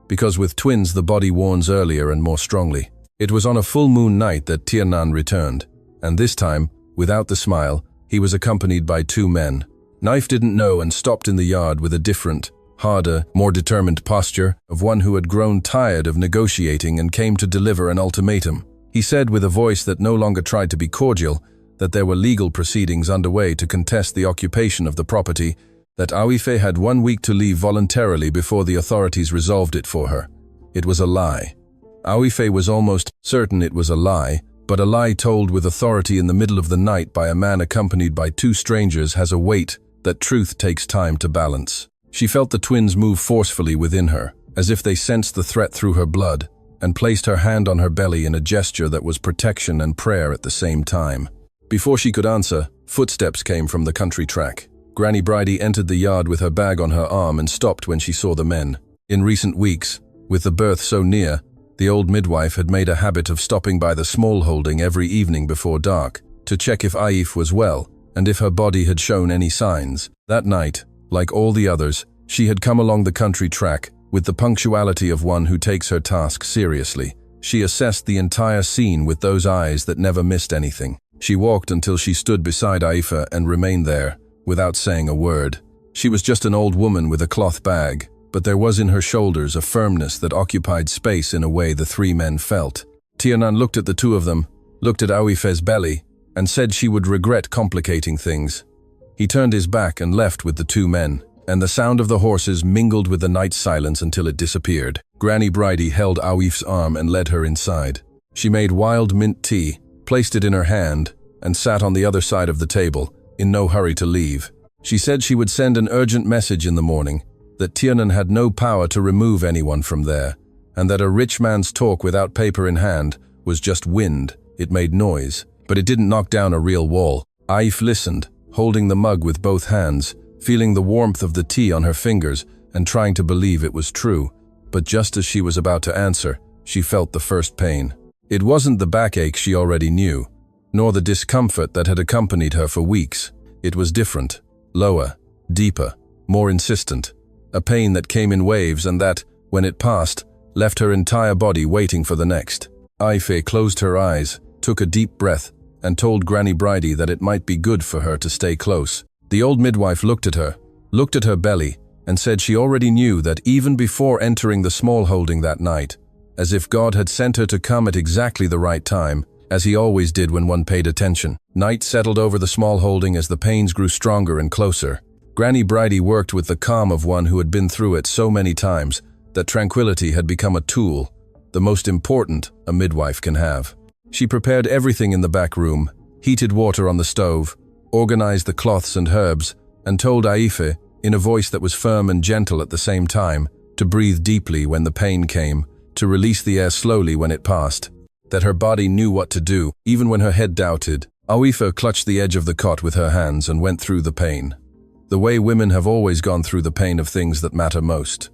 because with twins the body warns earlier and more strongly. It was on a full moon night that Tiernan returned, and this time, without the smile, he was accompanied by 2 men. Knife didn't know and stopped in the yard with a different, harder, more determined posture of one who had grown tired of negotiating and came to deliver an ultimatum. He said with a voice that no longer tried to be cordial that there were legal proceedings underway to contest the occupation of the property, that Aife had 1 week to leave voluntarily before the authorities resolved it for her. It was a lie. Aife was almost certain it was a lie, but a lie told with authority in the middle of the night by a man accompanied by 2 strangers has a weight that truth takes time to balance. She felt the twins move forcefully within her, as if they sensed the threat through her blood, and placed her hand on her belly in a gesture that was protection and prayer at the same time. Before she could answer, footsteps came from the country track. Granny Bridie entered the yard with her bag on her arm and stopped when she saw the men. In recent weeks, with the birth so near, the old midwife had made a habit of stopping by the small holding every evening before dark, to check if Aife was well, and if her body had shown any signs. That night, like all the others, she had come along the country track, with the punctuality of one who takes her task seriously. She assessed the entire scene with those eyes that never missed anything. She walked until she stood beside Aife and remained there, without saying a word. She was just an old woman with a cloth bag, but there was in her shoulders a firmness that occupied space in a way the 3 men felt. Tiernan looked at the 2 of them, looked at Aife's belly, and said she would regret complicating things. He turned his back and left with the 2 men, and the sound of the horses mingled with the night silence until it disappeared. Granny Bridie held Aife's arm and led her inside. She made wild mint tea, placed it in her hand, and sat on the other side of the table, in no hurry to leave. She said she would send an urgent message in the morning, that Tiernan had no power to remove anyone from there, and that a rich man's talk without paper in hand was just wind. It made noise, but it didn't knock down a real wall. Aife listened, holding the mug with both hands, feeling the warmth of the tea on her fingers and trying to believe it was true. But just as she was about to answer, she felt the first pain. It wasn't the backache she already knew, nor the discomfort that had accompanied her for weeks. It was different, lower, deeper, more insistent. A pain that came in waves and that, when it passed, left her entire body waiting for the next. Aife closed her eyes, took a deep breath, and told Granny Bridie that it might be good for her to stay close. The old midwife looked at her belly, and said she already knew that even before entering the small holding that night, as if God had sent her to come at exactly the right time, as he always did when one paid attention. Night settled over the small holding as the pains grew stronger and closer. Granny Bridie worked with the calm of one who had been through it so many times that tranquility had become a tool, the most important a midwife can have. She prepared everything in the back room, heated water on the stove, organized the cloths and herbs, and told Aife, in a voice that was firm and gentle at the same time, to to breathe deeply when the pain came, to release the air slowly when it passed, that her body knew what to do, even when her head doubted. Aifa clutched the edge of the cot with her hands and went through the pain. The way women have always gone through the pain of things that matter most.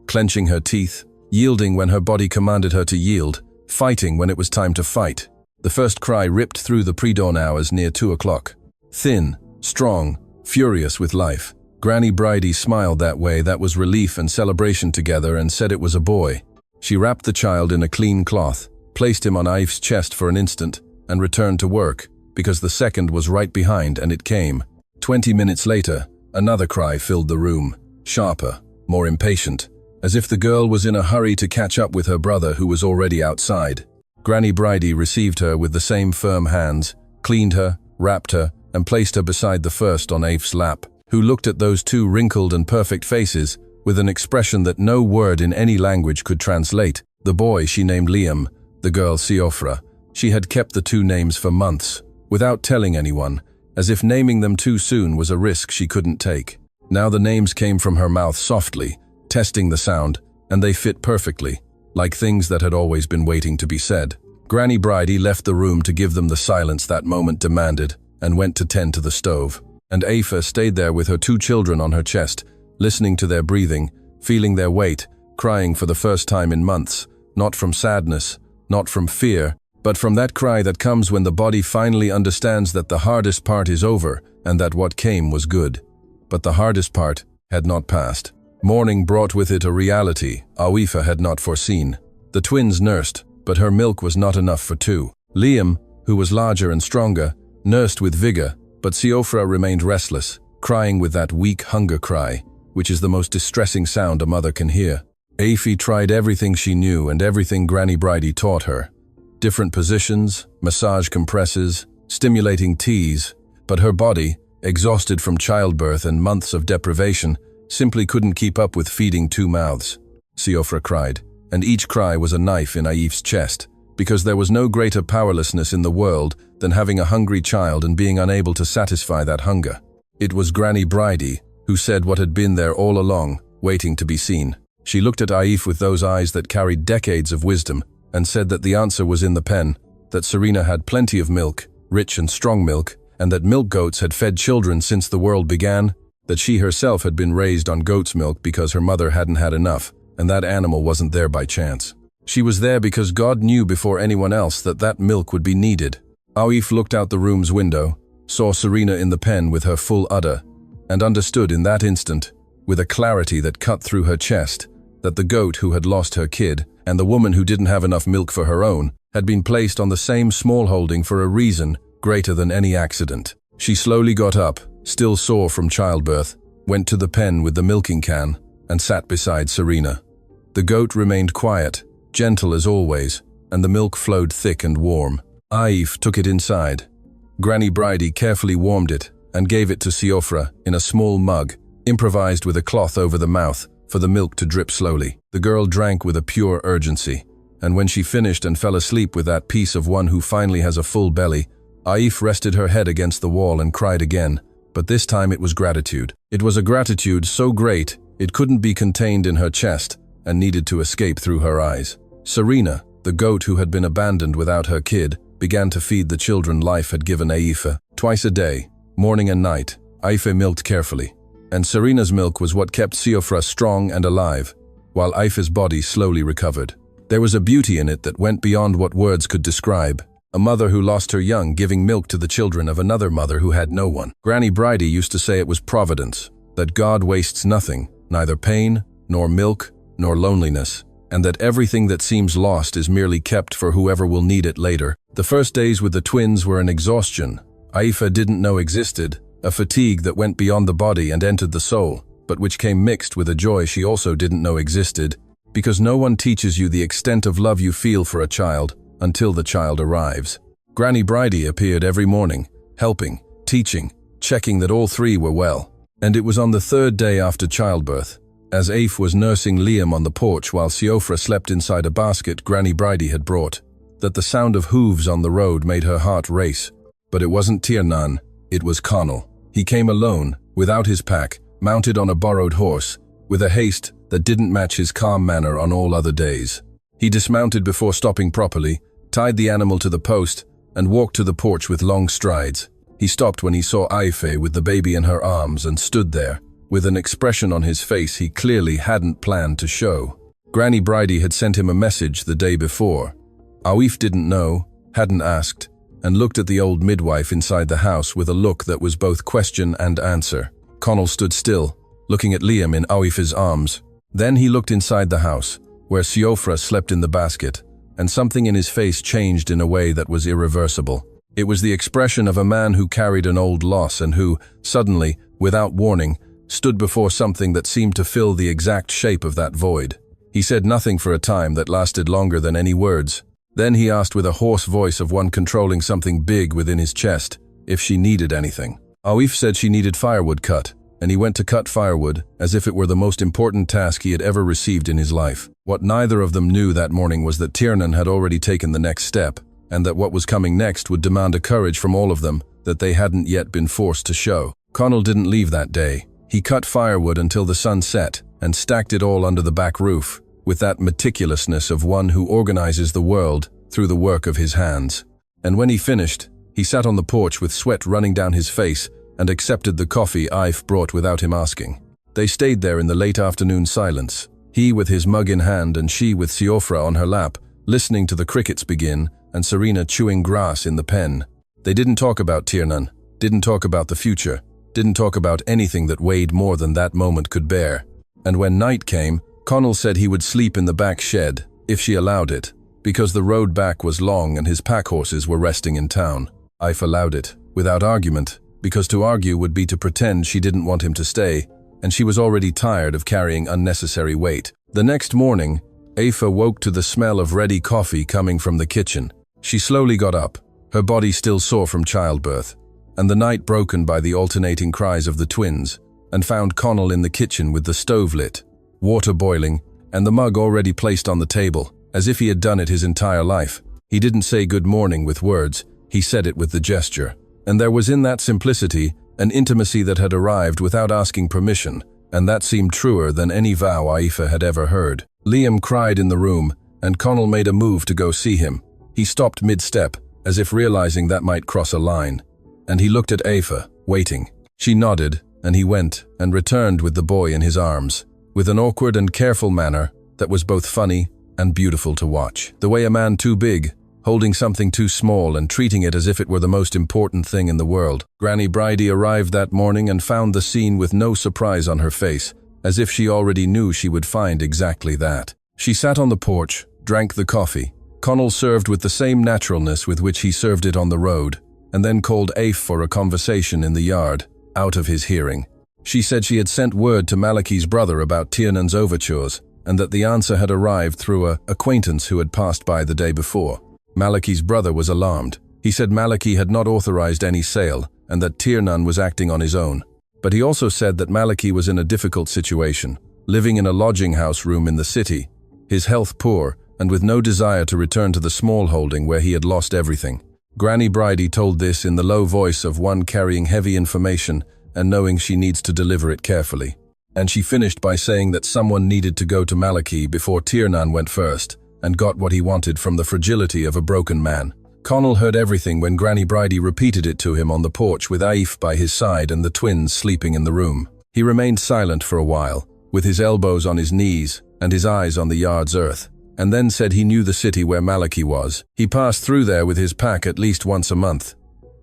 Clenching her teeth, yielding when her body commanded her to yield, fighting when it was time to fight. The first cry ripped through the pre-dawn hours near 2 o'clock. Thin, strong, furious with life. Granny Bridie smiled that way. That was relief and celebration together, and said it was a boy. She wrapped the child in a clean cloth, placed him on Aif's chest for an instant, and returned to work, because the second was right behind, and it came. 20 minutes later, another cry filled the room, sharper, more impatient, as if the girl was in a hurry to catch up with her brother who was already outside. Granny Bridie received her with the same firm hands, cleaned her, wrapped her, and placed her beside the first on Aif's lap, who looked at those two wrinkled and perfect faces with an expression that no word in any language could translate. The boy she named Liam, the girl Siofra. She had kept the two names for months, without telling anyone, as if naming them too soon was a risk she couldn't take. Now the names came from her mouth softly, testing the sound, and they fit perfectly, like things that had always been waiting to be said. Granny Bridie left the room to give them the silence that moment demanded, and went to tend to the stove. And Aifa stayed there with her two children on her chest, listening to their breathing, feeling their weight, crying for the first time in months, not from sadness, not from fear, but from that cry that comes when the body finally understands that the hardest part is over and that what came was good. But the hardest part had not passed. Morning brought with it a reality Aifa had not foreseen. The twins nursed, but her milk was not enough for two. Liam, who was larger and stronger, nursed with vigor, but Siofra remained restless, crying with that weak hunger cry, which is the most distressing sound a mother can hear. Aifa tried everything she knew and everything Granny Bridie taught her. Different positions, massage compresses, stimulating teas, but her body, exhausted from childbirth and months of deprivation, simply couldn't keep up with feeding two mouths. Siofra cried, and each cry was a knife in Aif's chest, because there was no greater powerlessness in the world than having a hungry child and being unable to satisfy that hunger. It was Granny Bridie who said what had been there all along, waiting to be seen. She looked at Aif with those eyes that carried decades of wisdom, and said that the answer was in the pen, that Serena had plenty of milk, rich and strong milk, and that milk goats had fed children since the world began, that she herself had been raised on goat's milk because her mother hadn't had enough, and that animal wasn't there by chance. She was there because God knew before anyone else that that milk would be needed. Aif looked out the room's window, saw Serena in the pen with her full udder, and understood in that instant, with a clarity that cut through her chest, that the goat who had lost her kid and the woman who didn't have enough milk for her own had been placed on the same small holding for a reason greater than any accident. She slowly got up, still sore from childbirth, went to the pen with the milking can, and sat beside Serena. The goat remained quiet, gentle as always, and the milk flowed thick and warm. Aif took it inside. Granny Bridie carefully warmed it and gave it to Siofra in a small mug, improvised with a cloth over the mouth for the milk to drip slowly. The girl drank with a pure urgency, and when she finished and fell asleep with that peace of one who finally has a full belly, Aif rested her head against the wall and cried again, but this time it was gratitude. It was a gratitude so great it couldn't be contained in her chest and needed to escape through her eyes. Serena, the goat who had been abandoned without her kid, began to feed the children life had given Aifa. Twice a day, morning and night, Aifa milked carefully, and Serena's milk was what kept Siofra strong and alive, while Aifa's body slowly recovered. There was a beauty in it that went beyond what words could describe. A mother who lost her young giving milk to the children of another mother who had no one. Granny Bridie used to say it was providence, that God wastes nothing, neither pain, nor milk, nor loneliness, and that everything that seems lost is merely kept for whoever will need it later. The first days with the twins were an exhaustion Aifa didn't know existed, a fatigue that went beyond the body and entered the soul, but which came mixed with a joy she also didn't know existed, because no one teaches you the extent of love you feel for a child until the child arrives. Granny Bridie appeared every morning, helping, teaching, checking that all three were well. And it was on the third day after childbirth, as Aif was nursing Liam on the porch while Siofra slept inside a basket Granny Bridie had brought, that the sound of hooves on the road made her heart race. But it wasn't Tiernan, it was Connell. He came alone, without his pack, mounted on a borrowed horse, with a haste that didn't match his calm manner on all other days. He dismounted before stopping properly, tied the animal to the post, and walked to the porch with long strides. He stopped when he saw Aife with the baby in her arms and stood there, with an expression on his face he clearly hadn't planned to show. Granny Bridie had sent him a message the day before. Aif didn't know, hadn't asked, and looked at the old midwife inside the house with a look that was both question and answer. Connell stood still, looking at Liam in Aif's arms. Then he looked inside the house, where Siofra slept in the basket, and something in his face changed in a way that was irreversible. It was the expression of a man who carried an old loss and who, suddenly, without warning, stood before something that seemed to fill the exact shape of that void. He said nothing for a time that lasted longer than any words. Then he asked with a hoarse voice of one controlling something big within his chest if she needed anything. Aif said she needed firewood cut, and he went to cut firewood as if it were the most important task he had ever received in his life. What neither of them knew that morning was that Tiernan had already taken the next step, and that what was coming next would demand a courage from all of them that they hadn't yet been forced to show. Connell didn't leave that day. He cut firewood until the sun set and stacked it all under the back roof, with that meticulousness of one who organizes the world through the work of his hands. And when he finished, he sat on the porch with sweat running down his face and accepted the coffee Aif brought without him asking. They stayed there in the late afternoon silence, he with his mug in hand and she with Siofra on her lap, listening to the crickets begin and Serena chewing grass in the pen. They didn't talk about Tiernan, didn't talk about the future, didn't talk about anything that weighed more than that moment could bear. And when night came, Connell said he would sleep in the back shed, if she allowed it, because the road back was long and his pack horses were resting in town. Aif allowed it, without argument, because to argue would be to pretend she didn't want him to stay, and she was already tired of carrying unnecessary weight. The next morning, Aif woke to the smell of ready coffee coming from the kitchen. She slowly got up, her body still sore from childbirth, and the night broken by the alternating cries of the twins, and found Connell in the kitchen with the stove lit, water boiling, and the mug already placed on the table, as if he had done it his entire life. He didn't say good morning with words, he said it with the gesture. And there was in that simplicity an intimacy that had arrived without asking permission, and that seemed truer than any vow Aif had ever heard. Liam cried in the room, and Connell made a move to go see him. He stopped mid-step, as if realizing that might cross a line, and he looked at Aif, waiting. She nodded, and he went and returned with the boy in his arms, with an awkward and careful manner that was both funny and beautiful to watch. The way a man too big, holding something too small and treating it as if it were the most important thing in the world. Granny Bridie arrived that morning and found the scene with no surprise on her face, as if she already knew she would find exactly that. She sat on the porch, drank the coffee. Connell served with the same naturalness with which he served it on the road, and then called Aif for a conversation in the yard, out of his hearing. She said she had sent word to Malachi's brother about Tiernan's overtures, and that the answer had arrived through an acquaintance who had passed by the day before. Malachi's brother was alarmed. He said Malachi had not authorized any sale, and that Tiernan was acting on his own. But he also said that Malachi was in a difficult situation, living in a lodging house room in the city, his health poor, and with no desire to return to the small holding where he had lost everything. Granny Bridie told this in the low voice of one carrying heavy information and knowing she needs to deliver it carefully. And she finished by saying that someone needed to go to Malachi before Tiernan went first, and got what he wanted from the fragility of a broken man. Connell heard everything when Granny Bridie repeated it to him on the porch with Aif by his side and the twins sleeping in the room. He remained silent for a while, with his elbows on his knees and his eyes on the yard's earth, and then said he knew the city where Malachi was. He passed through there with his pack at least once a month.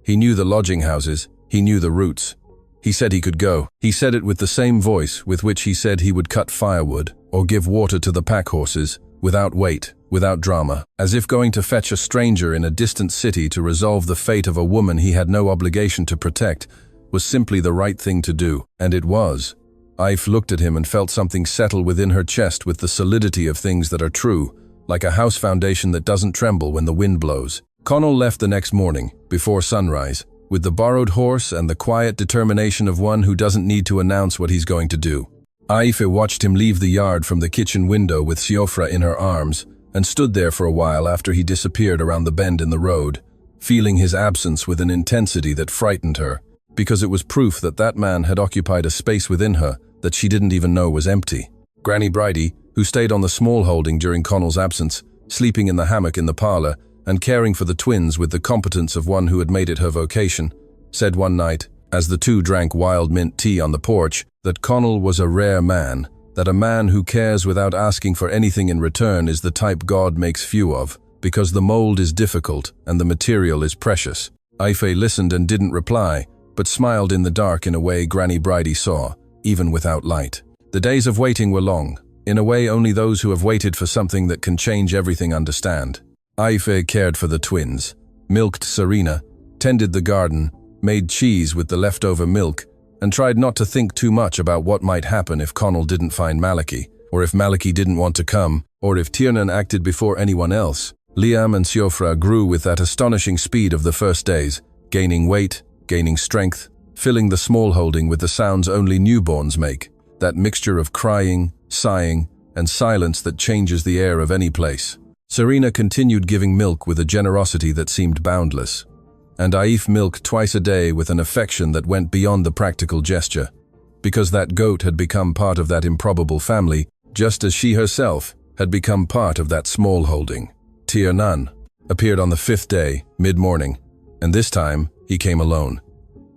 He knew the lodging houses, he knew the routes. He said he could go. He said it with the same voice with which he said he would cut firewood or give water to the pack horses, without wait, without drama, as if going to fetch a stranger in a distant city to resolve the fate of a woman he had no obligation to protect was simply the right thing to do. And it was. Aif looked at him and felt something settle within her chest with the solidity of things that are true, like a house foundation that doesn't tremble when the wind blows. Connell left the next morning, before sunrise, with the borrowed horse and the quiet determination of one who doesn't need to announce what he's going to do. Aif watched him leave the yard from the kitchen window with Siofra in her arms, and stood there for a while after he disappeared around the bend in the road, feeling his absence with an intensity that frightened her, because it was proof that that man had occupied a space within her that she didn't even know was empty. Granny Bridie, who stayed on the small holding during Connell's absence, sleeping in the hammock in the parlor and caring for the twins with the competence of one who had made it her vocation, said one night, as the two drank wild mint tea on the porch, that Connell was a rare man, that a man who cares without asking for anything in return is the type God makes few of, because the mold is difficult and the material is precious. Aoife listened and didn't reply, but smiled in the dark in a way Granny Bridie saw, even without light. The days of waiting were long. In a way, only those who have waited for something that can change everything understand. Aoife cared for the twins, milked Serena, tended the garden, made cheese with the leftover milk, and tried not to think too much about what might happen if Connell didn't find Malachy, or if Malachy didn't want to come, or if Tiernan acted before anyone else. Liam and Siofra grew with that astonishing speed of the first days, gaining weight, gaining strength, filling the small holding with the sounds only newborns make, that mixture of crying, sighing, and silence that changes the air of any place. Serena continued giving milk with a generosity that seemed boundless, and Aoife milked twice a day with an affection that went beyond the practical gesture, because that goat had become part of that improbable family, just as she herself had become part of that small holding. Tiernan appeared on the 5th day, mid-morning, and this time he came alone.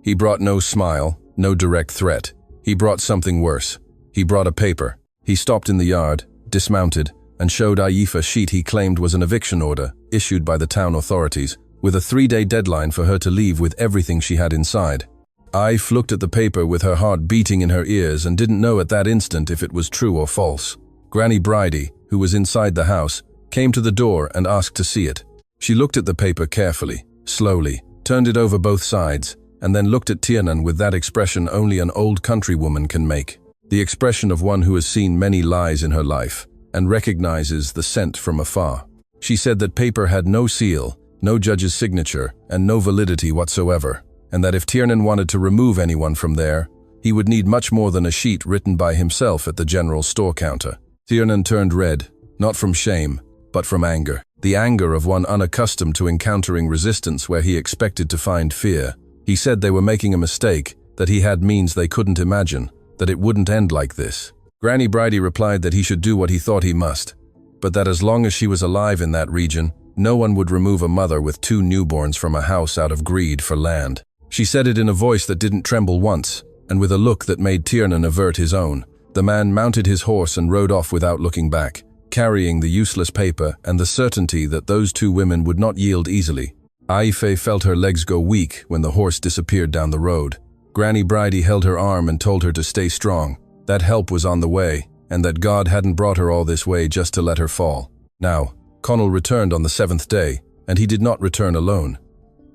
He brought no smile, no direct threat. He brought something worse. He brought a paper. He stopped in the yard, dismounted, and showed Aoife a sheet he claimed was an eviction order issued by the town authorities, with a 3-day deadline for her to leave with everything she had inside. Aoife looked at the paper with her heart beating in her ears and didn't know at that instant if it was true or false. Granny Bridie, who was inside the house, came to the door and asked to see it. She looked at the paper carefully, slowly, turned it over both sides, and then looked at Tiernan with that expression only an old countrywoman can make. The expression of one who has seen many lies in her life and recognizes the scent from afar. She said that paper had no seal, no judge's signature, and no validity whatsoever, and that if Tiernan wanted to remove anyone from there, he would need much more than a sheet written by himself at the general store counter. Tiernan turned red, not from shame, but from anger. The anger of one unaccustomed to encountering resistance where he expected to find fear. He said they were making a mistake, that he had means they couldn't imagine, that it wouldn't end like this. Granny Bridie replied that he should do what he thought he must, but that as long as she was alive in that region, no one would remove a mother with 2 newborns from a house out of greed for land. She said it in a voice that didn't tremble once, and with a look that made Tiernan avert his own. The man mounted his horse and rode off without looking back, carrying the useless paper and the certainty that those 2 women would not yield easily. Aoife felt her legs go weak when the horse disappeared down the road. Granny Bridie held her arm and told her to stay strong. That help was on the way, and that God hadn't brought her all this way just to let her fall. Now, Connell returned on the 7th day, and he did not return alone.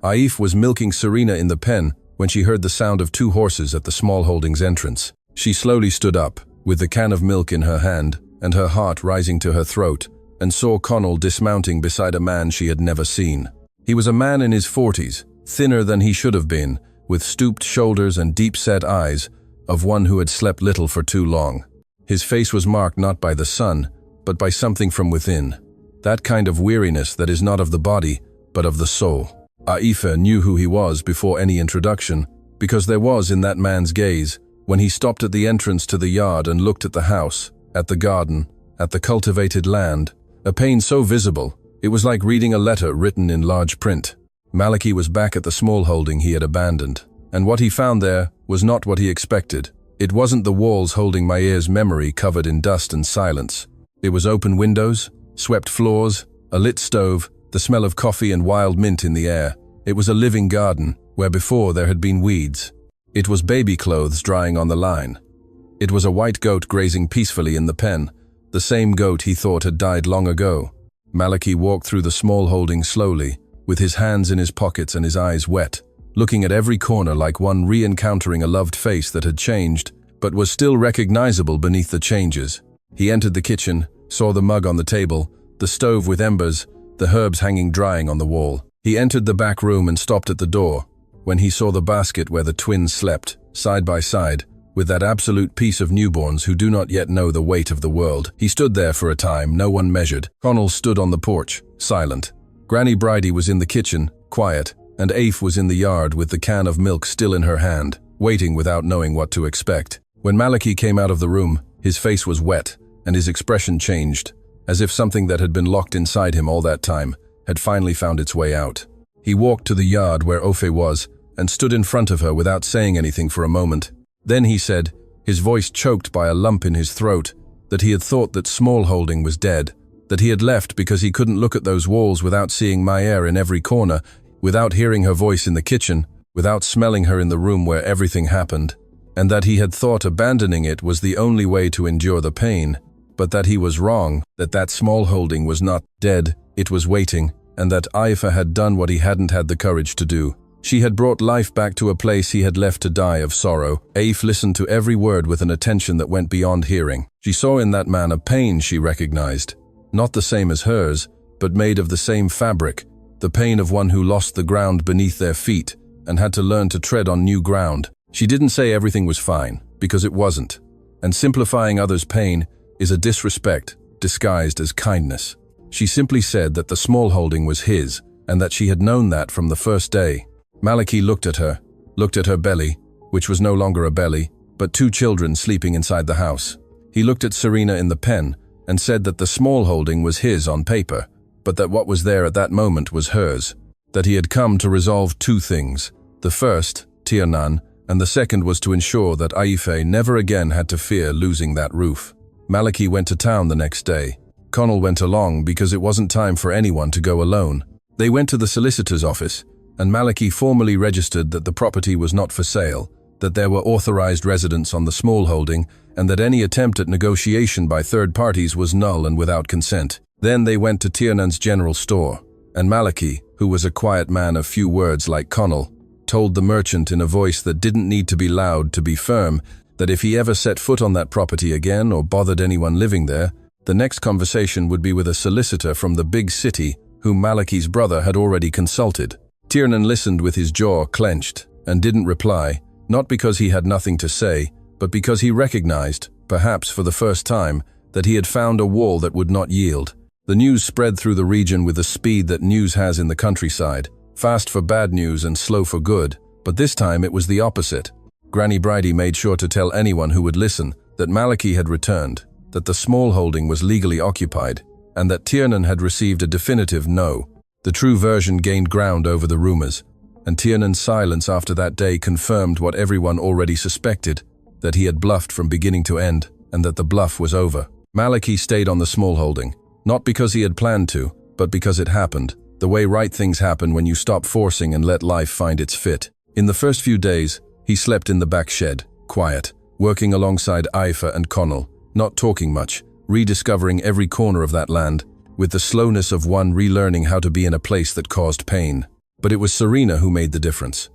Aoife was milking Serena in the pen when she heard the sound of 2 horses at the small holding's entrance. She slowly stood up, with the can of milk in her hand, and her heart rising to her throat, and saw Connell dismounting beside a man she had never seen. He was a man in his 40s, thinner than he should have been, with stooped shoulders and deep-set eyes, of one who had slept little for too long. His face was marked not by the sun, but by something from within. That kind of weariness that is not of the body, but of the soul. Aoife knew who he was before any introduction, because there was in that man's gaze, when he stopped at the entrance to the yard and looked at the house, at the garden, at the cultivated land, a pain so visible, it was like reading a letter written in large print. Malachy was back at the small holding he had abandoned, and what he found there was not what he expected. It wasn't the walls holding Maier's memory covered in dust and silence. It was open windows, swept floors, a lit stove, the smell of coffee and wild mint in the air. It was a living garden, where before there had been weeds. It was baby clothes drying on the line. It was a white goat grazing peacefully in the pen, the same goat he thought had died long ago. Malachy walked through the small holding slowly, with his hands in his pockets and his eyes wet, looking at every corner like one re-encountering a loved face that had changed, but was still recognizable beneath the changes. He entered the kitchen, saw the mug on the table, the stove with embers, the herbs hanging drying on the wall. He entered the back room and stopped at the door, when he saw the basket where the twins slept, side by side, with that absolute peace of newborns who do not yet know the weight of the world. He stood there for a time, no one measured. Connell stood on the porch, silent. Granny Bridie was in the kitchen, quiet, and Aoife was in the yard with the can of milk still in her hand, waiting without knowing what to expect. When Malachy came out of the room, his face was wet, and his expression changed, as if something that had been locked inside him all that time had finally found its way out. He walked to the yard where Ofe was and stood in front of her without saying anything for a moment. Then he said, his voice choked by a lump in his throat, that he had thought that smallholding was dead, that he had left because he couldn't look at those walls without seeing Maya in every corner, without hearing her voice in the kitchen, without smelling her in the room where everything happened, and that he had thought abandoning it was the only way to endure the pain, but that he was wrong, that smallholding was not dead, it was waiting, and that Aifa had done what he hadn't had the courage to do. She had brought life back to a place he had left to die of sorrow. Aif listened to every word with an attention that went beyond hearing. She saw in that man a pain she recognized, not the same as hers, but made of the same fabric, the pain of one who lost the ground beneath their feet and had to learn to tread on new ground. She didn't say everything was fine, because it wasn't. And simplifying others' pain is a disrespect disguised as kindness. She simply said that the smallholding was his, and that she had known that from the first day. Maliki looked at her belly, which was no longer a belly, but 2 children sleeping inside the house. He looked at Serena in the pen and said that the smallholding was his on paper, but that what was there at that moment was hers, that he had come to resolve 2 things. The first, Tiernan, and the second was to ensure that Aife never again had to fear losing that roof. Maliki went to town the next day. Connell went along because it wasn't time for anyone to go alone. They went to the solicitor's office, and Maliki formally registered that the property was not for sale, that there were authorized residents on the smallholding, and that any attempt at negotiation by third parties was null and without consent. Then they went to Tiernan's general store, and Maliki, who was a quiet man of few words like Connell, told the merchant in a voice that didn't need to be loud to be firm that if he ever set foot on that property again or bothered anyone living there, the next conversation would be with a solicitor from the big city whom Maliki's brother had already consulted. Tiernan listened with his jaw clenched and didn't reply, not because he had nothing to say, but because he recognized, perhaps for the first time, that he had found a wall that would not yield. The news spread through the region with the speed that news has in the countryside, fast for bad news and slow for good, but this time it was the opposite. Granny Bridie made sure to tell anyone who would listen that Maliki had returned, that the smallholding was legally occupied, and that Tiernan had received a definitive no. The true version gained ground over the rumors, and Tiernan's silence after that day confirmed what everyone already suspected, that he had bluffed from beginning to end, and that the bluff was over. Maliki stayed on the smallholding, not because he had planned to, but because it happened, the way right things happen when you stop forcing and let life find its fit. In the first few days, he slept in the back shed, quiet, working alongside Aifa and Connell, not talking much, rediscovering every corner of that land, with the slowness of one relearning how to be in a place that caused pain. But it was Serena who made the difference.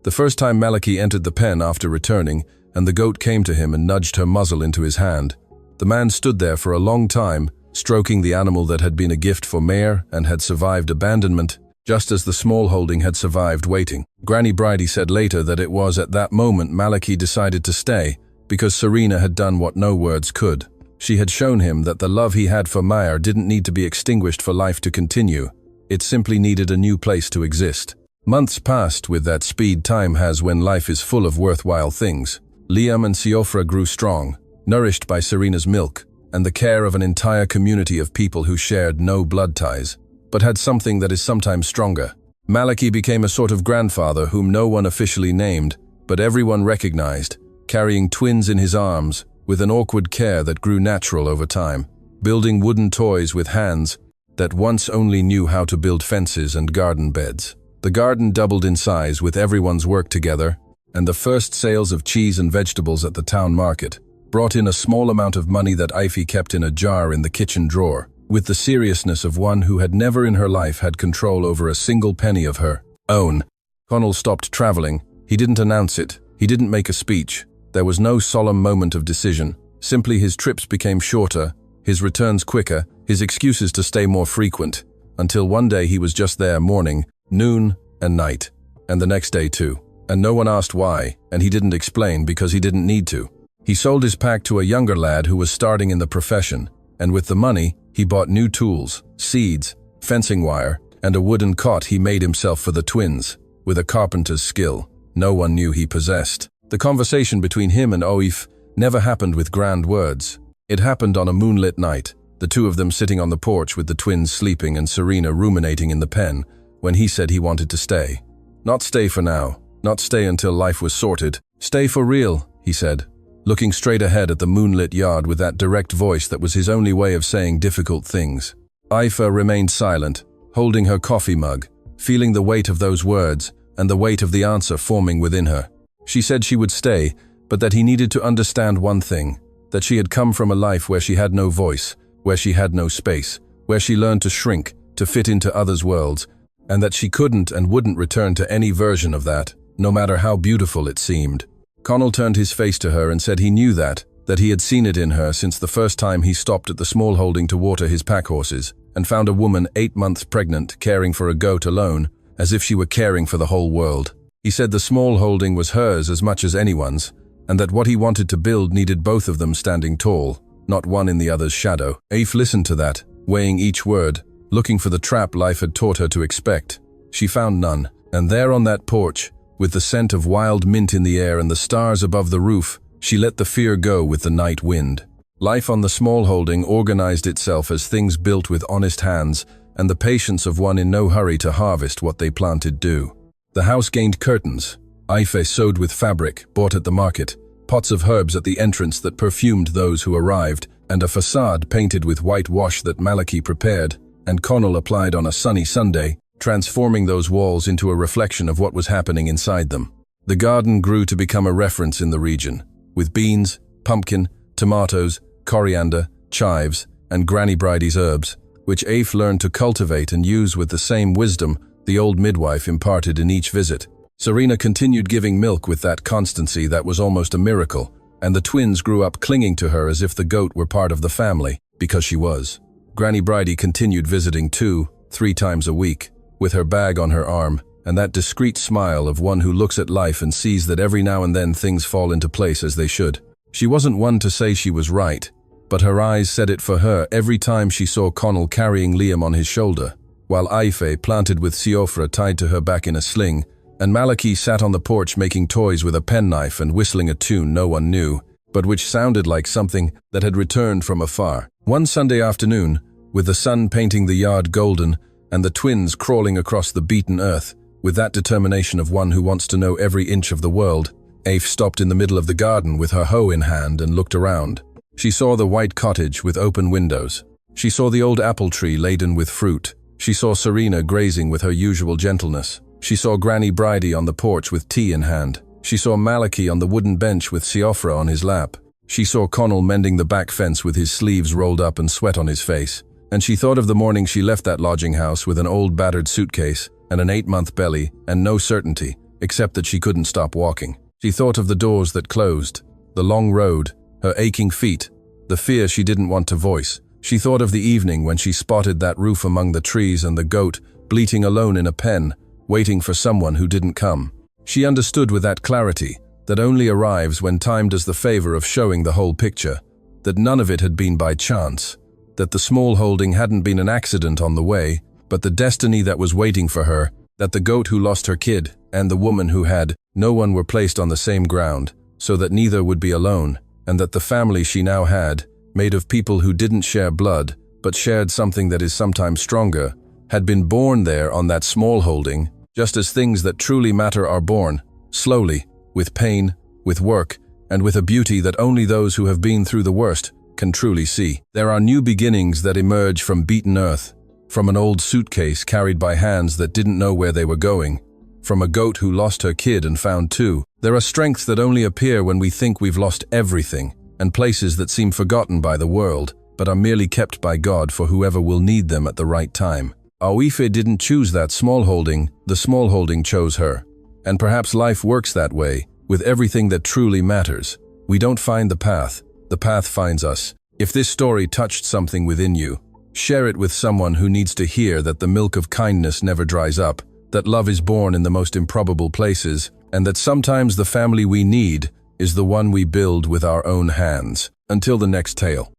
The first time Maliki entered the pen after returning, and the goat came to him and nudged her muzzle into his hand, the man stood there for a long time, stroking the animal that had been a gift for Mayor and had survived abandonment, just as the smallholding had survived waiting. Granny Bridie said later that it was at that moment Maliki decided to stay, because Serena had done what no words could. She had shown him that the love he had for Meyer didn't need to be extinguished for life to continue. It simply needed a new place to exist. Months passed with that speed time has when life is full of worthwhile things. Liam and Siofra grew strong, nourished by Serena's milk, and the care of an entire community of people who shared no blood ties, but had something that is sometimes stronger. Maliki became a sort of grandfather whom no one officially named, but everyone recognized, carrying twins in his arms, with an awkward care that grew natural over time, building wooden toys with hands that once only knew how to build fences and garden beds. The garden doubled in size with everyone's work together, and the first sales of cheese and vegetables at the town market brought in a small amount of money that Ivy kept in a jar in the kitchen drawer, with the seriousness of one who had never in her life had control over a single penny of her own. Connell stopped traveling. He didn't announce it. He didn't make a speech. There was no solemn moment of decision. Simply his trips became shorter, his returns quicker, his excuses to stay more frequent, until one day he was just there morning, noon, and night, and the next day too. And no one asked why, and he didn't explain because he didn't need to. He sold his pack to a younger lad who was starting in the profession, and with the money, he bought new tools, seeds, fencing wire, and a wooden cot he made himself for the twins, with a carpenter's skill no one knew he possessed. The conversation between him and Oif never happened with grand words. It happened on a moonlit night, the two of them sitting on the porch with the twins sleeping and Serena ruminating in the pen, when he said he wanted to stay. Not stay for now, not stay until life was sorted. Stay for real, he said, looking straight ahead at the moonlit yard with that direct voice that was his only way of saying difficult things. Aoife remained silent, holding her coffee mug, feeling the weight of those words and the weight of the answer forming within her. She said she would stay, but that he needed to understand one thing, that she had come from a life where she had no voice, where she had no space, where she learned to shrink, to fit into others' worlds, and that she couldn't and wouldn't return to any version of that, no matter how beautiful it seemed. Connell turned his face to her and said he knew that he had seen it in her since the first time he stopped at the small holding to water his pack horses, and found a woman 8 months pregnant caring for a goat alone, as if she were caring for the whole world. He said the small holding was hers as much as anyone's, and that what he wanted to build needed both of them standing tall, not one in the other's shadow. Aoife listened to that, weighing each word, looking for the trap life had taught her to expect. She found none, and there on that porch, with the scent of wild mint in the air and the stars above the roof, she let the fear go with the night wind. Life on the small holding organized itself as things built with honest hands and the patience of one in no hurry to harvest what they planted do. The house gained curtains, Aoife sewed with fabric, bought at the market, pots of herbs at the entrance that perfumed those who arrived, and a facade painted with whitewash that Malachy prepared, and Connell applied on a sunny Sunday, transforming those walls into a reflection of what was happening inside them. The garden grew to become a reference in the region, with beans, pumpkin, tomatoes, coriander, chives, and Granny Bridie's herbs, which Aoife learned to cultivate and use with the same wisdom the old midwife imparted in each visit. Serena continued giving milk with that constancy that was almost a miracle, and the twins grew up clinging to her as if the goat were part of the family, because she was. Granny Bridie continued visiting 2-3 times a week, with her bag on her arm, and that discreet smile of one who looks at life and sees that every now and then things fall into place as they should. She wasn't one to say she was right, but her eyes said it for her every time she saw Connell carrying Liam on his shoulder, while Aoife planted with Siofra tied to her back in a sling, and Malachy sat on the porch making toys with a penknife and whistling a tune no one knew, but which sounded like something that had returned from afar. One Sunday afternoon, with the sun painting the yard golden and the twins crawling across the beaten earth, with that determination of one who wants to know every inch of the world, Aoife stopped in the middle of the garden with her hoe in hand and looked around. She saw the white cottage with open windows. She saw the old apple tree laden with fruit. She saw Serena grazing with her usual gentleness. She saw Granny Bridie on the porch with tea in hand. She saw Malachy on the wooden bench with Siofra on his lap. She saw Connell mending the back fence with his sleeves rolled up and sweat on his face. And she thought of the morning she left that lodging house with an old battered suitcase and an 8-month belly and no certainty, except that she couldn't stop walking. She thought of the doors that closed, the long road, her aching feet, the fear she didn't want to voice. She thought of the evening when she spotted that roof among the trees and the goat bleating alone in a pen, waiting for someone who didn't come. She understood with that clarity that only arrives when time does the favor of showing the whole picture, that none of it had been by chance, that the small holding hadn't been an accident on the way, but the destiny that was waiting for her, that the goat who lost her kid and the woman who had no one were placed on the same ground, so that neither would be alone, and that the family she now had, made of people who didn't share blood, but shared something that is sometimes stronger, had been born there on that small holding, just as things that truly matter are born, slowly, with pain, with work, and with a beauty that only those who have been through the worst can truly see. There are new beginnings that emerge from beaten earth, from an old suitcase carried by hands that didn't know where they were going, from a goat who lost her kid and found two. There are strengths that only appear when we think we've lost everything, and places that seem forgotten by the world, but are merely kept by God for whoever will need them at the right time. Aoife didn't choose that small holding, the small holding chose her. And perhaps life works that way, with everything that truly matters. We don't find the path finds us. If this story touched something within you, share it with someone who needs to hear that the milk of kindness never dries up, that love is born in the most improbable places, and that sometimes the family we need is the one we build with our own hands. Until the next tale.